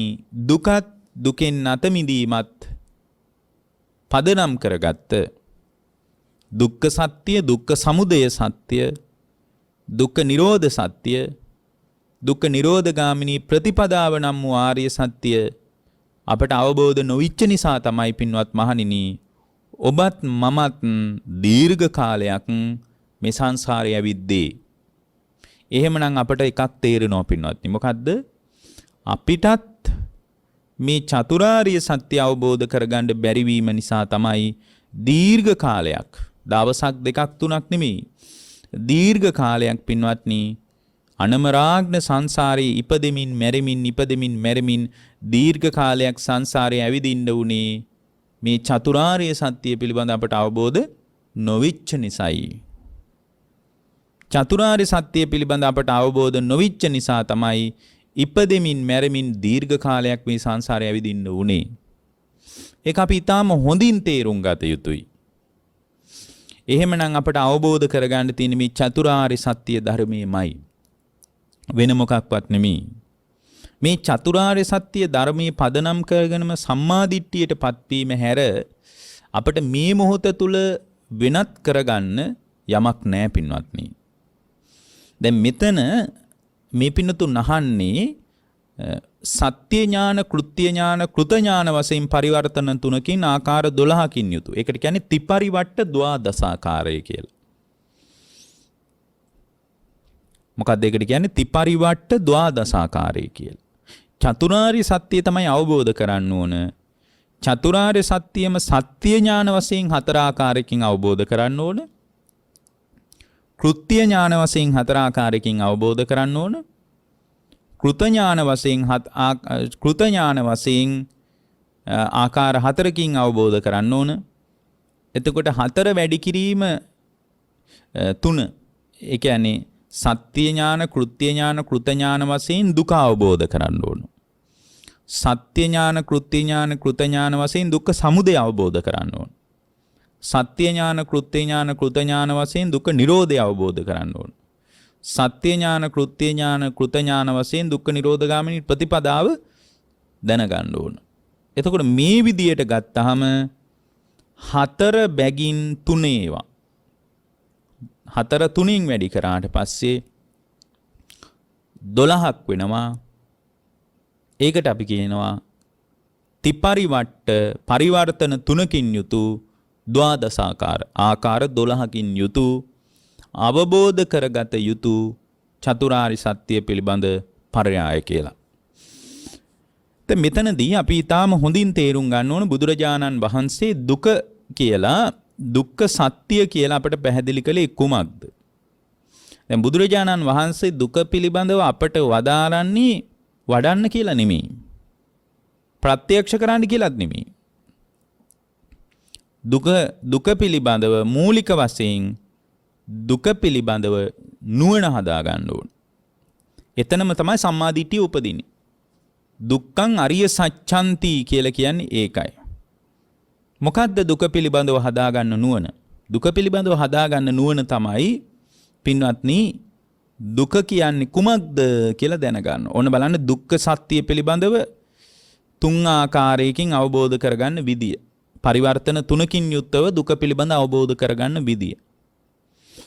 දුකත් දුකෙන් නැත මිදීමත් පදනම් කරගත්ත දුක්ඛ සත්‍ය, දුක්ඛ සමුදය සත්‍ය, දුක්ඛ නිරෝධ සත්‍ය, දුක්ඛ නිරෝධගාමිනී ප්‍රතිපදාව නම් වූ ආර්ය සත්‍ය අපට අවබෝධ නොවිච්ච නිසා තමයි පින්වත් මහණෙනි, ඔබත් මමත් දීර්ඝ කාලයක් මේ සංසාරේ ඇවිද්දේ. එහෙමනම් අපට එකක් තේරෙනවා පින්වත්නි. මොකද්ද? අපිටත් මේ චතුරාර්ය සත්‍ය අවබෝධ කරගන්න බැරි වීම නිසා තමයි දීර්ඝ කාලයක්, දවසක් දෙකක් තුනක් නෙමෙයි, දීර්ඝ කාලයක් පින්වත්නි අනමරාග්න සංසාරේ ඉපදෙමින් මැරෙමින් දීර්ඝ කාලයක් සංසාරේ ඇවිදින්න උනේ මේ චතුරාර්ය සත්‍ය පිළිබඳ අපට අවබෝධ නොවිච්ච නිසායි. චතුරාර්ය සත්‍ය පිළිබඳ අපට අවබෝධ නොවිච්ච නිසා තමයි ඉපදෙමින් මැරෙමින් දීර්ඝ කාලයක් මේ සංසාරේ ඇවිදින්න උනේ. ඒක අපි ඊටාම හොඳින් තේරුම් ගත යුතුයි. එහෙමනම් අපට අවබෝධ කරගන්න තියෙන මේ චතුරාර්ය සත්‍ය ධර්මයේමයි, වෙන මොකක්වත් නෙමෙයි. මේ චතුරාර්ය සත්‍ය ධර්මයේ පදනම් කරගෙනම සම්මාදිට්ඨියටපත් වීම හැර අපට මේ මොහොත තුල වෙනත් කරගන්න යමක් නැහැ පින්වත්නි. දැන් මෙතන මේ පින්නතුන් අහන්නේ සත්‍ය ඥාන, කෘත්‍ය ඥාන, කෘත ඥාන වශයෙන් පරිවර්තන තුනකින් ආකාර 12කින් යුතු. ඒකට කියන්නේ ත්‍රිපරිවට්ට ද්වාදසාකාරය කියලා. මොකක්ද ඒකට කියන්නේ? ත්‍රිපරිවට්ට ද්වාදසාකාරය කියලා. චතුරාර්ය සත්‍ය තමයි අවබෝධ කරන්න ඕන. චතුරාර්ය සත්‍යයම සත්‍ය ඥාන වශයෙන් හතර ආකාරයකින් අවබෝධ කරන්න ඕන. කෘත්‍ය ඥාන වශයෙන් හතර ආකාරයකින් අවබෝධ කරන්න ඕන. කෘත ඥාන වශයෙන් ආකාර හතරකින් අවබෝධ කරන්න ඕන. එතකොට හතර වැඩි කිරීම තුන. ඒ කියන්නේ සත්‍ය ඥාන, කෘත්‍ය ඥාන, කෘත ඥාන වශයෙන් දුක අවබෝධ කරන්න ඕන. සත්‍ය ඥාන, කෘත්‍ය ඥාන, කෘත ඥාන වශයෙන් දුක්ඛ සමුදය අවබෝධ කරන්න ඕන. සත්‍ය ඥාන, කෘත්‍ය ඥාන, කෘත ඥාන වශයෙන් දුක්ඛ නිරෝධය අවබෝධ කරන්න ඕන. සත්‍ය ඥාන, කෘත්‍ය ඥාන, කෘත ඥාන වශයෙන් දුක්ඛ නිරෝධගාමිනී ප්‍රතිපදාව දැනගන්න ඕන. එතකොට මේ විදියට ගත්තාම හතර බැගින් තුනේවා. හතර තුنين වැඩි කරාට පස්සේ 12ක් වෙනවා. ඒකට අපි කියනවා ත්‍රිපරිවට්ට පරිවර්තන තුනකින් යුතු ද්වාදසාකාර, ආකාර 12කින් යුතු අවබෝධ කරගත යුතු චතුරාර්ය සත්‍ය පිළිබඳ පරයය කියලා. දැන් මෙතනදී අපි ඊටාම හොඳින් තේරුම් ගන්න ඕන බුදුරජාණන් වහන්සේ දුක කියලා, දුක්ඛ සත්‍ය කියලා අපට පැහැදිලි කළේ කුමක්ද? දැන් බුදුරජාණන් වහන්සේ දුක පිළිබඳව අපට වදාරන්නේ වඩන්න කියලා නෙමෙයි, ප්‍රත්‍යක්ෂ කරන්න කියලාත් නෙමෙයි. දුක පිළිබඳව මූලික වශයෙන් දුක පිළිබඳව නුවණ හදා ගන්න ඕන. එතනම තමයි සම්මාදිට්ඨිය උපදින්නේ. දුක්ඛං අරිය සත්‍යන්ති කියලා කියන්නේ ඒකයි. මොකද්ද දුක පිළිබඳව හදාගන්න නුවණ? දුක පිළිබඳව හදාගන්න නුවණ තමයි පින්වත්නි දුක කියන්නේ කුමක්ද කියලා දැනගන්න. ඕන බලන්න දුක්ඛ සත්‍ය පිළිබඳව තුන් ආකාරයකින් අවබෝධ කරගන්න විදිය. පරිවර්තන තුනකින් යුක්තව දුක පිළිබඳ අවබෝධ කරගන්න විදිය.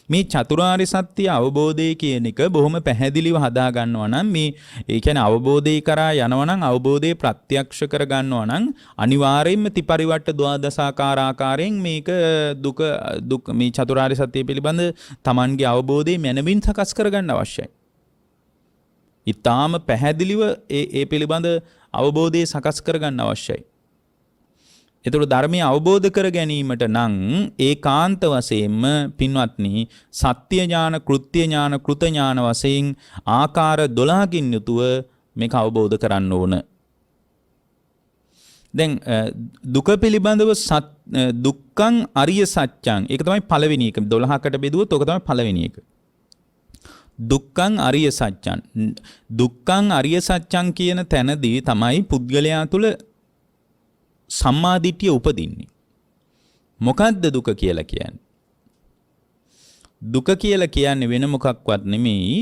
මේ චතුරාර්ය සත්‍ය අවබෝධය කියන එක බොහොම පැහැදිලිව හදා ගන්නවා නම් මේ ඒ කියන්නේ අවබෝධය කරා යනවා නම් අවබෝධය ප්‍රත්‍යක්ෂ කර ගන්නවා නම් අනිවාර්යයෙන්ම ත්‍රිපරිවට්ට ද්වාදසාකාර ආකාරයෙන් මේක දුක මේ චතුරාර්ය සත්‍ය පිළිබඳ Tamanගේ අවබෝධය මනමින් සකස් කර ගන්න අවශ්‍යයි. ඊටාම පැහැදිලිව ඒ පිළිබඳ අවබෝධය සකස් කර ගන්න අවශ්‍යයි. එතකොට ධර්මය අවබෝධ කර ගැනීමට නම් ඒකාන්ත වශයෙන්ම පින්වත්නි සත්‍ය ඥාන, කෘත්‍ය ඥාන, කෘත ඥාන වශයෙන් ආකාර 12කින් යුතුව මේක අවබෝධ කරන්න ඕන. දැන් දුක පිළිබඳව දුක්ඛං අරිය සත්‍යං, ඒක තමයි පළවෙනි එක. 12කට බෙදුවොත් ඕක තමයි පළවෙනි එක. දුක්ඛං අරිය සත්‍යං. දුක්ඛං අරිය සත්‍යං කියන තැනදී තමයි පුද්ගලයා තුළ සම්මාදිට්ඨිය උපදින්නේ. මොකද්ද දුක කියලා කියන්නේ? දුක කියලා කියන්නේ වෙන මොකක්වත් නෙමෙයි.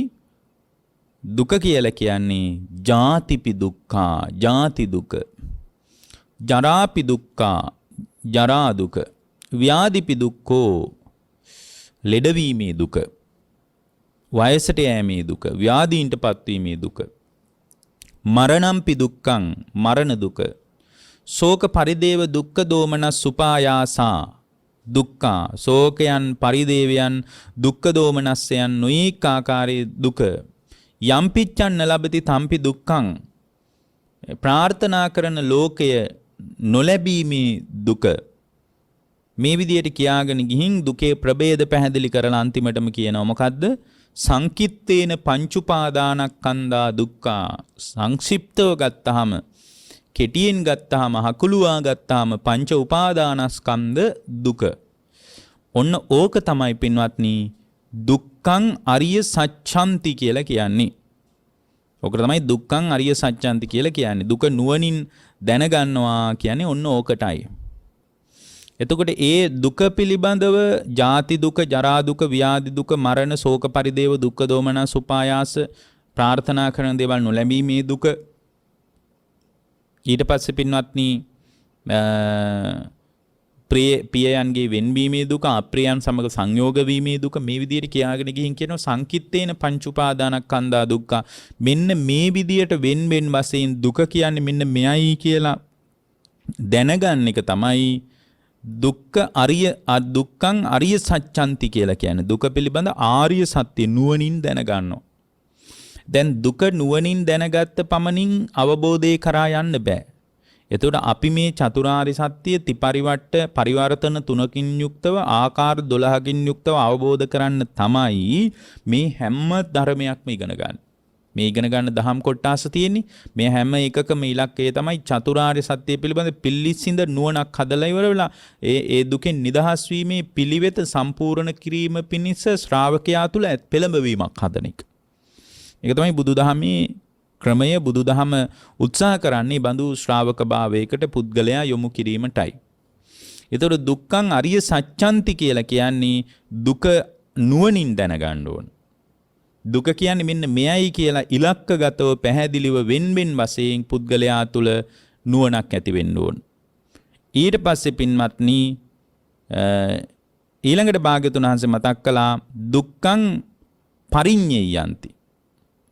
දුක කියලා කියන්නේ ජාතිපි දුක්ඛා, ජාති දුක. ජරාපි දුක්ඛා, ජරා දුක. ව්‍යාධිපි දුක්ඛෝ, ලෙඩවීමේ දුක. වයසට යෑමේ දුක, ව්‍යාධීන්ටපත් වීමේ දුක. මරණම්පි දුක්ඛං, මරණ දුක. ශෝක පරිදේව දුක්ඛ දෝමනස් උපායාසා, දුක්ඛා. ශෝකයන්, පරිදේවයන්, දුක්ඛ දෝමනස්යන් නොඑක ආකාරයේ දුක. යම්පිච්ඡන්න ලබති තම්පි දුක්ඛං. ප්‍රාර්ථනා කරන ලෝකය නොලැබීමේ දුක. මේ විදියට කියාගෙන ගිහින් දුකේ ප්‍රභේද පැහැදිලි කරලා අන්තිමටම කියනවා මොකද්ද? සංකිත්තේන පංචුපාදානස්කන්ධා දුක්ඛා. සංක්ෂිප්තව ගත්තාම, කෙටියෙන් ගත්තාම, හකුලුවා ගත්තාම පංච උපාදානස්කන්ධ දුක. ඔන්න ඕක තමයි පින්වත්නි දුක්ඛං අරිය සත්‍යන්ති කියලා කියන්නේ. ඕක තමයි දුක්ඛං අරිය සත්‍යන්ති කියලා කියන්නේ. දුක නුවණින් දැනගන්නවා කියන්නේ ඔන්න ඕකටයි. එතකොට ඒ දුක පිළිබඳව ජාති දුක, ජරා දුක, ව්‍යාධි දුක, මරණ, ශෝක පරිදේව, දුක්ඛ දෝමනස් උපායාස, ප්‍රාර්ථනා කරන දේවල් නොලැබීමේ දුක. ඊට පස්සේ පින්වත්නි ප්‍රියයන්ගේ වෙන්වීමේ දුක, අප්‍රියයන් සමග සංයෝග වීමේ දුක. මේ විදියට කියාගෙන ගිහින් කියනවා සංකිත්තේන පංච උපාදානස්කන්ධා දුක්ඛ. මෙන්න මේ විදියට වෙන් වශයෙන් දුක කියන්නේ මෙන්න මෙයයි කියලා දැනගන්න එක තමයි දුක්ඛං අරිය සත්‍යන්ති කියලා කියන්නේ. දුක පිළිබඳ ආර්ය සත්‍ය නුවණින් දැනගන්නවා. දැන් දුක නුවණින් දැනගත්ත පමණින් අවබෝධය කරා යන්න බෑ. එතකොට අපි මේ චතුරාර්ය සත්‍ය ත්‍රිපරිවට්ට පරිවර්තන 3කින් යුක්තව, ආකාර 12කින් යුක්තව අවබෝධ කරන්න තමයි මේ හැම ධර්මයක්ම ඉගෙන ගන්න. මේ ඉගෙන ගන්න දහම් කොටස තියෙන්නේ. මේ හැම එකකම ඉලක්කය තමයි චතුරාර්ය සත්‍ය පිළිබඳ පිළිසිඳ නුවණක් හදලා ඉවර වෙලා ඒ දුකෙන් නිදහස් වීමේ පිළිවෙත සම්පූර්ණ කිරීම පිණිස ශ්‍රාවකයා තුළ පෙළඹවීමක් හදන එක. ඒක තමයි බුදුදහමේ ක්‍රමය. බුදුදහම උත්සාහ කරන්නේ බඳු ශ්‍රාවක භාවයකට පුද්ගලයා යොමු කිරීමටයි. ඒතර දුක්ඛං අරිය සත්‍යන්ති කියලා කියන්නේ දුක නුවණින් දැනගන්න ඕන. දුක කියන්නේ මෙන්න මෙයයි කියලා ඉලක්කගතව පැහැදිලිව වෙන් වශයෙන් පුද්ගලයා තුළ නුවණක් ඇති වෙන්න ඕන. ඊට පස්සේ පින්වත්නි ඊළඟට භාග්‍යවතුන් වහන්සේ මතක් කළා දුක්ඛං පරිඤ්ඤයන්ති.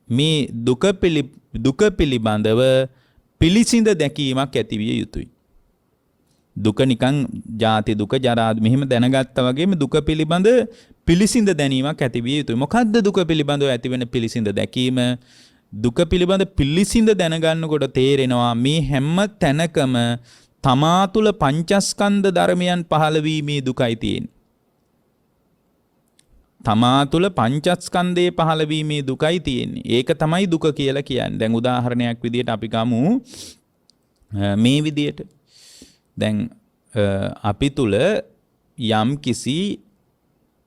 මේ දුක පිළිබඳව පිළිසිඳ දැකීමක් ඇති විය යුතුයි. දුක නිකන් ජාති දුක, ජරා මෙහෙම දැනගත්තා වගේම දුක පිළිබඳ පිළිසිඳ දැනීමක් ඇති විය යුතුයි. මොකද්ද දුක පිළිබඳව ඇතිවෙන පිළිසිඳ දැකීම? දුක පිළිබඳ පිළිසිඳ දැනගන්නකොට තේරෙනවා මේ හැම තැනකම තමා තුළ පංචස්කන්ධ ධර්මයන් පහළ වීමේ දුකයි තියෙන්නේ. තමා තුළ පංචස්කන්ධේ පහළ වීමේ දුකයි තියෙන්නේ. ඒක තමයි දුක කියලා කියන්නේ. දැන් උදාහරණයක් විදිහට අපි ගමු මේ විදිහට. දැන් අපි තුළ යම් කිසි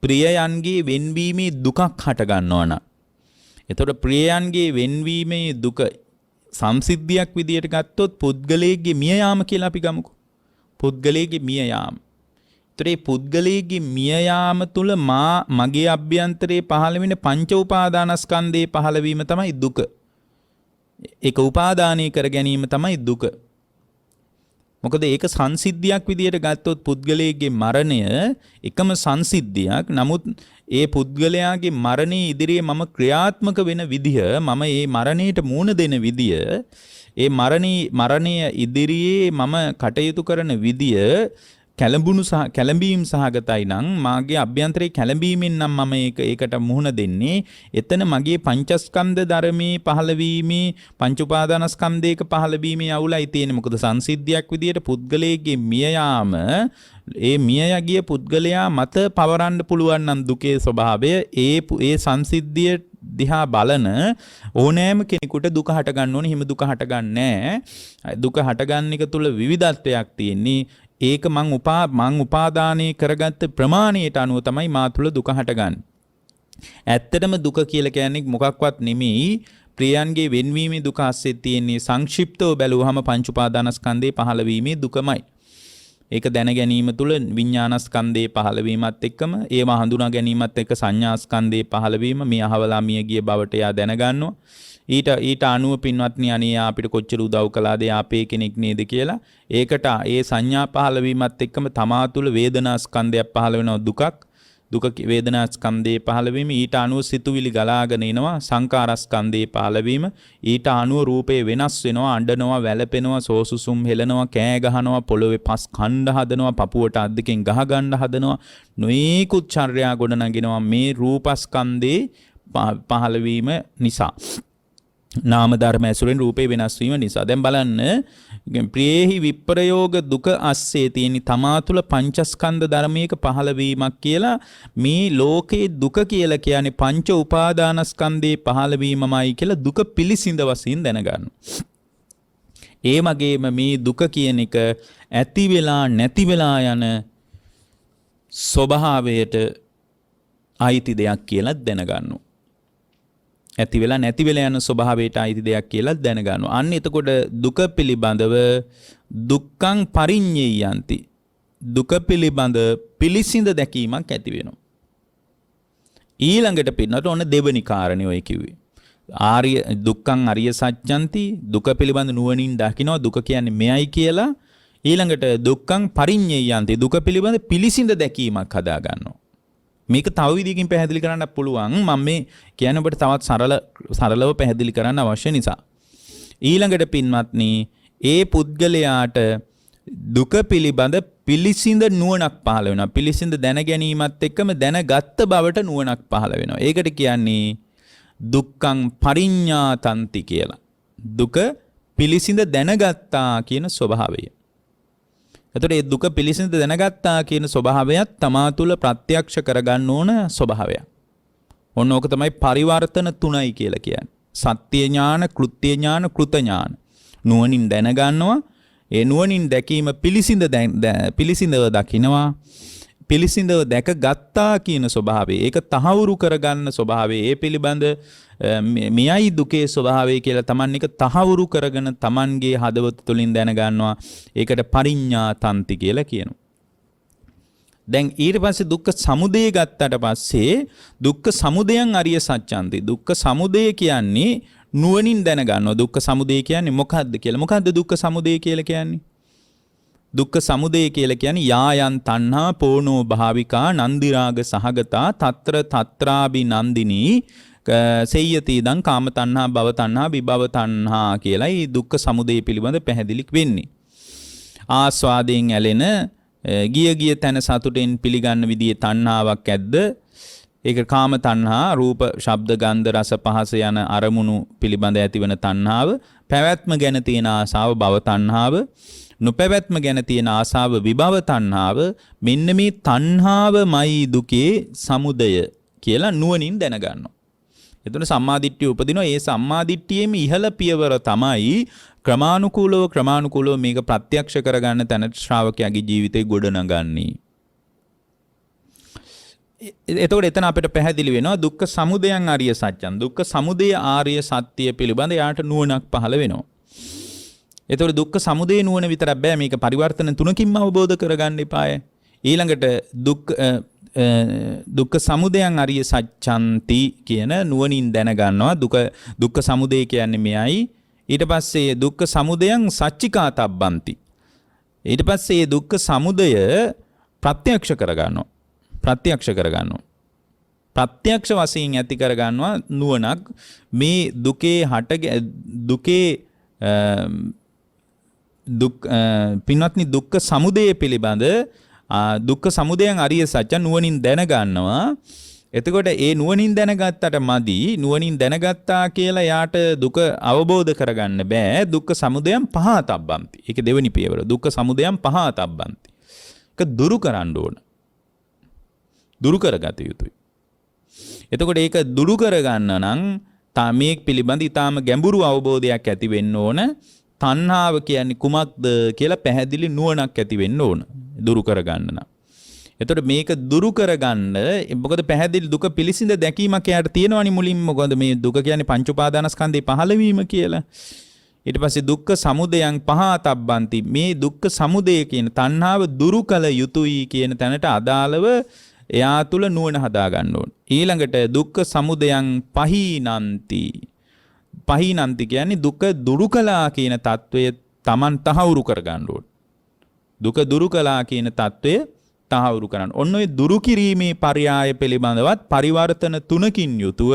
ප්‍රියයන්ගේ වෙන්වීමේ දුකක් හට ගන්නවා නම්, එතකොට ප්‍රියයන්ගේ වෙන්වීමේ දුක සංසිද්ධියක් විදිහට ගත්තොත් පුද්ගලයේ මිය යාම කියලා අපි ගමුකෝ. පුද්ගලයේ මිය යාම. ඒ පුද්ගලයේ මිය යාම තුළ මගේ අභ්‍යන්තරයේ පහළ වෙන පංච උපාදානස්කන්ධේ පහළ වීම තමයි දුක. ඒක උපාදානය කර ගැනීම තමයි දුක. මොකද ඒක සංසිද්ධියක් විදියට ගත්තොත් පුද්ගලයාගේ මරණය එකම සංසිද්ධියක්. නමුත් ඒ පුද්ගලයාගේ මරණයේ ඉදිරියේ මම ක්‍රියාත්මක වෙන විදිය, මම ඒ මරණයට මුහුණ දෙන විදිය, ඒ මරණය ඉදිරියේ මම කටයුතු කරන විදිය කැළඹීම් සහගතයි නම්, මාගේ අභ්‍යන්තරයේ කැළඹීමෙන් නම් මම ඒකට මුහුණ දෙන්නේ. එතන මගේ පංචස්කන්ධ ධර්මයේ පහළවීමේ, පංච උපාදානස්කන්ධයක පහළවීමේ අවුලයි තියෙන්නේ. මොකද සංසිද්ධියක් විදියට පුද්ගලයේ මිය යාම, ඒ මිය යගිය පුද්ගලයා මත පවරන්න පුළුවන් නම් දුකේ ස්වභාවය, ඒ සංසිද්ධිය දිහා බලන ඕනෑම කෙනෙකුට දුක හට ගන්න ඕනේ. හිම දුක හට ගන්න නැහැ. දුක හට ගන්න එක තුල විවිධත්වයක් තියෙන්නේ. ඒක මං උපාදානය කරගත්ත ප්‍රමාණයට අනුව තමයි මා තුළ දුක හටගන්නේ. ඇත්තටම දුක කියලා කියන්නේ මොකක්වත් නෙමෙයි. ප්‍රියයන්ගේ වෙන්වීමේ දුක ASCII තියෙන්නේ සංක්ෂිප්තව බැලුවහම පංච උපාදානස්කන්ධේ පහළවීමේ දුකමයි. ඒක දැන ගැනීම තුළ විඥානස්කන්ධයේ පහළවීමත් එක්කම ඒවා හඳුනා ගැනීමත් එක්ක සංඥාස්කන්ධයේ පහළවීම මේ අහවලා මිය ගිය බවට එයා දැනගන්නවා. ඊට අනුව පින්වත්නි අනේ අපිට කොච්චර උදව් කළාද අපේ කෙනෙක් නේද කියලා ඒකට ඒ සංඥා පහළවීමත් එක්කම තමා තුළ වේදනාස්කන්ධයක් පහළ වෙනවා දුක වේදනාස්කන්ධයේ පහළවීම ඊට අනුව සිතුවිලි ගලාගෙන එනවා සංකාරස්කන්ධයේ පහළවීම ඊට අනුව රූපේ වෙනස් වෙනවා අඬනවා වැළපෙනවා සෝසුසුම් හෙලනවා කෑ ගහනවා පොළොවේ පස් කණ්ඩ හදනවා පපුවට අත් දෙකෙන් ගහ ගන්න හදනවා නොයෙකුත් චර්යා ගොඩ නගිනවා මේ රූපස්කන්ධයේ පහළවීම නිසා නාම ධර්ම ඇසුරෙන් රූපේ වෙනස් වීම නිසා. දැන් බලන්න ප්‍රියේහි විප්‍රයෝග දුක අස්සේ තියෙන තමා තුළ පංචස්කන්ධ ධර්මයක පහළවීමක් කියලා මේ ලෝකේ දුක කියලා කියන්නේ පංච උපාදානස්කන්ධේ පහළවීමමයි කියලා දුක පිළිසිඳ වශයෙන් දැනගන්න. ඒ වගේම මේ දුක කියන එක ඇති වෙලා නැති වෙලා යන ස්වභාවයට අයිති දෙයක් කියලා දැනගන්න. ඇති වෙලා නැති වෙලා යන ස්වභාවයට අයිති දෙයක් කියලා දැනගන්නවා. අන්න එතකොට දුක පිළිබඳව දුක්ඛං පරිඤ්ඤයන්ති. දුක පිළිබඳ පිළිසිඳ දැකීමක් ඇති වෙනවා. ඊළඟට පින්නට ඔන්න දෙවෙනි කාරණේ ඔය කිව්වේ. ආර්ය දුක්ඛං අරිය සත්‍යන්ති දුක පිළිබඳ නුවණින් දකිනවා දුක කියන්නේ මෙයයි කියලා. ඊළඟට දුක්ඛං පරිඤ්ඤයන්ති දුක පිළිබඳ පිළිසිඳ දැකීමක් හදා ගන්නවා. මේක තව විදිහකින් පැහැදිලි කරන්න පුළුවන්. මම මේ කියන ඔබට තවත් සරලව පැහැදිලි කරන්න අවශ්‍ය නිසා. ඊළඟට පින්වත්නි, ඒ පුද්ගලයාට දුක පිළිබඳ පිළිසිඳ නුවණක් පහළ වෙනවා. පිළිසිඳ දැන ගැනීමත් එක්කම දැනගත් බවට නුවණක් පහළ වෙනවා. ඒකට කියන්නේ දුක්ඛං පරිඤ්ඤාතන්ති කියලා. දුක පිළිසිඳ දැනගත්තා කියන ස්වභාවය. එතකොට මේ දුක පිළිසිඳ දැනගත්තා කියන ස්වභාවයත් තමා තුළ ප්‍රත්‍යක්ෂ කරගන්න ඕන ස්වභාවයක්. ඔන්න ඕක තමයි පරිවර්තන තුනයි කියලා කියන්නේ. සත්‍ය ඥාන, කෘත්‍ය ඥාන, කෘත ඥාන. නුවණින් දැනගන්නවා, ඒ නුවණින් දැකීම පිළිසිඳව දකිනවා. පිළිසිඳව දැකගත්තා කියන ස්වභාවය, ඒක තහවුරු කරගන්න ස්වභාවය, ඒ පිළිබඳ මෙයයි දුකේ ස්වභාවය කියලා Taman එක තහවුරු කරගෙන Tamanගේ හදවත තුළින් දැනගන්නවා. ඒකට පරිඤ්ඤාතන්ති කියලා කියනවා. දැන් ඊට පස්සේ දුක්ඛ සමුදය ගත්තට පස්සේ දුක්ඛ සමුදයං අරිය සත්‍යන්ති. දුක්ඛ සමුදය කියන්නේ නුවණින් දැනගන්නවා. දුක්ඛ සමුදය කියන්නේ මොකද්ද කියලා. මොකද්ද දුක්ඛ සමුදය කියලා කියන්නේ? දුක්ඛ සමුදය කියලා කියන්නේ යායන් තණ්හා පෝනෝ භාවිකා නන්දි රාග සහගතා తත්‍ර తත්‍රාබි නන්දිනී සේයති දං කාම තණ්හා භව තණ්හා විභව තණ්හා කියලායි දුක්ඛ සමුදය පිළිබඳ පැහැදිලි වෙන්නේ. ආස්වාදයෙන් ඇලෙන ගිය තැන සතුටෙන් පිළිගන්න විදිහේ තණ්හාවක් ඇද්ද? ඒක කාම තණ්හා, රූප, ශබ්ද, ගන්ධ, රස, පහස යන අරමුණු පිළිබඳ ඇතිවන තණ්හාව, පැවැත්ම ගැන තියෙන ආසාව භව තණ්හාව, නොපැවැත්ම ගැන තියෙන ආසාව විභව තණ්හාව. මෙන්න මේ තණ්හාවමයි දුකේ සමුදය කියලා නුවණින් දැනගන්නවා. එතන සම්මාදිට්ඨිය උපදිනවා. ඒ සම්මාදිට්ඨියේම ඉහළ පියවර තමයි ක්‍රමානුකූලව මේක ප්‍රත්‍යක්ෂ කරගන්න තැන ශ්‍රාවකයාගේ ජීවිතේ ගොඩනගන්නේ. එතකොට එතන අපිට පැහැදිලි වෙනවා දුක්ඛ සමුදයං ආර්ය සත්‍යං. දුක්ඛ සමුදය ආර්ය සත්‍ය පිළිබඳ යාට නුවණක් පහළ වෙනවා. එතකොට දුක්ඛ සමුදය නුවණ විතරක් බෑ, මේක පරිවර්තන තුනකින්ම අවබෝධ කරගන්න එපාය. ඊළඟට දුක්ඛ සමුදයං අරිය සත්‍යන්ති කියන නුවණින් දැනගන්නවා. දුක්ඛ සමුදය කියන්නේ මෙයයි. ඊට පස්සේ දුක්ඛ සමුදයං සච්චිකාතබ්බන්ති. ඊට පස්සේ මේ දුක්ඛ සමුදය ප්‍රත්‍යක්ෂ කරගන්නවා. ප්‍රත්‍යක්ෂ වශයෙන් ඇති කරගන්නවා නුවණක්. මේ පින්වත්නි දුක්ඛ සමුදය පිළිබඳ දුක්ඛ සමුදයං අරිය සත්‍ය නුවණින් දැනගන්නවා. එතකොට ඒ නුවණින් දැනගත්තට මදි. නුවණින් දැනගත්තා කියලා යාට දුක අවබෝධ කරගන්න බෑ. දුක්ඛ සමුදයං පහතබ්බන්ති. ඒක දෙවෙනි පියවර. දුක්ඛ සමුදයං පහතබ්බන්ති. ඒක දුරු කරන්න ඕන. දුරු කරගත යුතුයි. එතකොට ඒක දුරු කරගන්න නම් මේ පිළිබඳ ඊටාම ගැඹුරු අවබෝධයක් ඇති වෙන්න ඕන. තණ්හාව කියන්නේ කුමක්ද කියලා පැහැදිලි නුවණක් ඇති වෙන්න ඕන දුරු කරගන්න නම්. එතකොට මේක දුරු කරගන්න මොකද පැහැදිලි දුක පිළිසිඳ දැකීමක් යාට තියෙනවනි මුලින්ම. මොකද මේ දුක කියන්නේ පංච උපාදානස්කන්ධේ පහළවීම කියලා. ඊට පස්සේ දුක්ඛ සමුදයං පහතබ්බන්ති. මේ දුක්ඛ සමුදය කියන තණ්හාව දුරු කළ යුතුයි කියන තැනට අදාළව එයා තුල නුවණ හදා ගන්න ඕන. ඊළඟට දුක්ඛ සමුදයං පහීනන්ති. පහීනන්ති කියන්නේ දුක දුරු කළා කියන తත්වය Taman තහවුරු කර ගන්න ඕන. දුක දුරු කළා කියන తත්වය තහවුරු කරන්න. ඔන්න ඔය දුරු කිරීමේ පරයාය පිළිබඳවත් පරිවර්තන තුනකින් යුතුව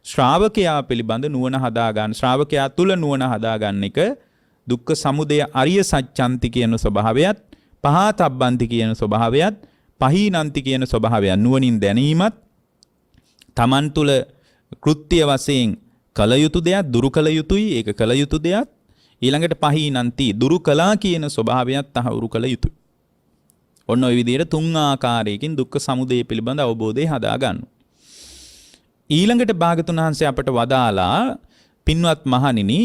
ශ්‍රාවකයා පිළිබඳ නුවණ හදා ගන්න. ශ්‍රාවකයා තුල නුවණ හදා ගන්න එක දුක්ඛ සමුදය අරිය සත්‍යන්ති කියන ස්වභාවයත්, පහතබ්බන්ති කියන ස්වභාවයත්, පහීනන්ති කියන ස්වභාවයත් නුවණින් දැනීමත් Taman තුල කෘත්‍ය වශයෙන් කල යුතු දෙයක් දුරු කළ යුතුයි. ඒක කළ යුතු දෙයක්. ඊළඟට පහීනන්ති දුරු කළා කියන ස්වභාවයත් තහවුරු කළ යුතුයි. ඔන්න ඔය විදිහට තුන් ආකාරයකින් දුක්ඛ සමුදය පිළිබඳ අවබෝධය හදා ගන්න. ඊළඟට භාගතුන් වහන්සේ අපට වදාලා පින්වත් මහණෙනි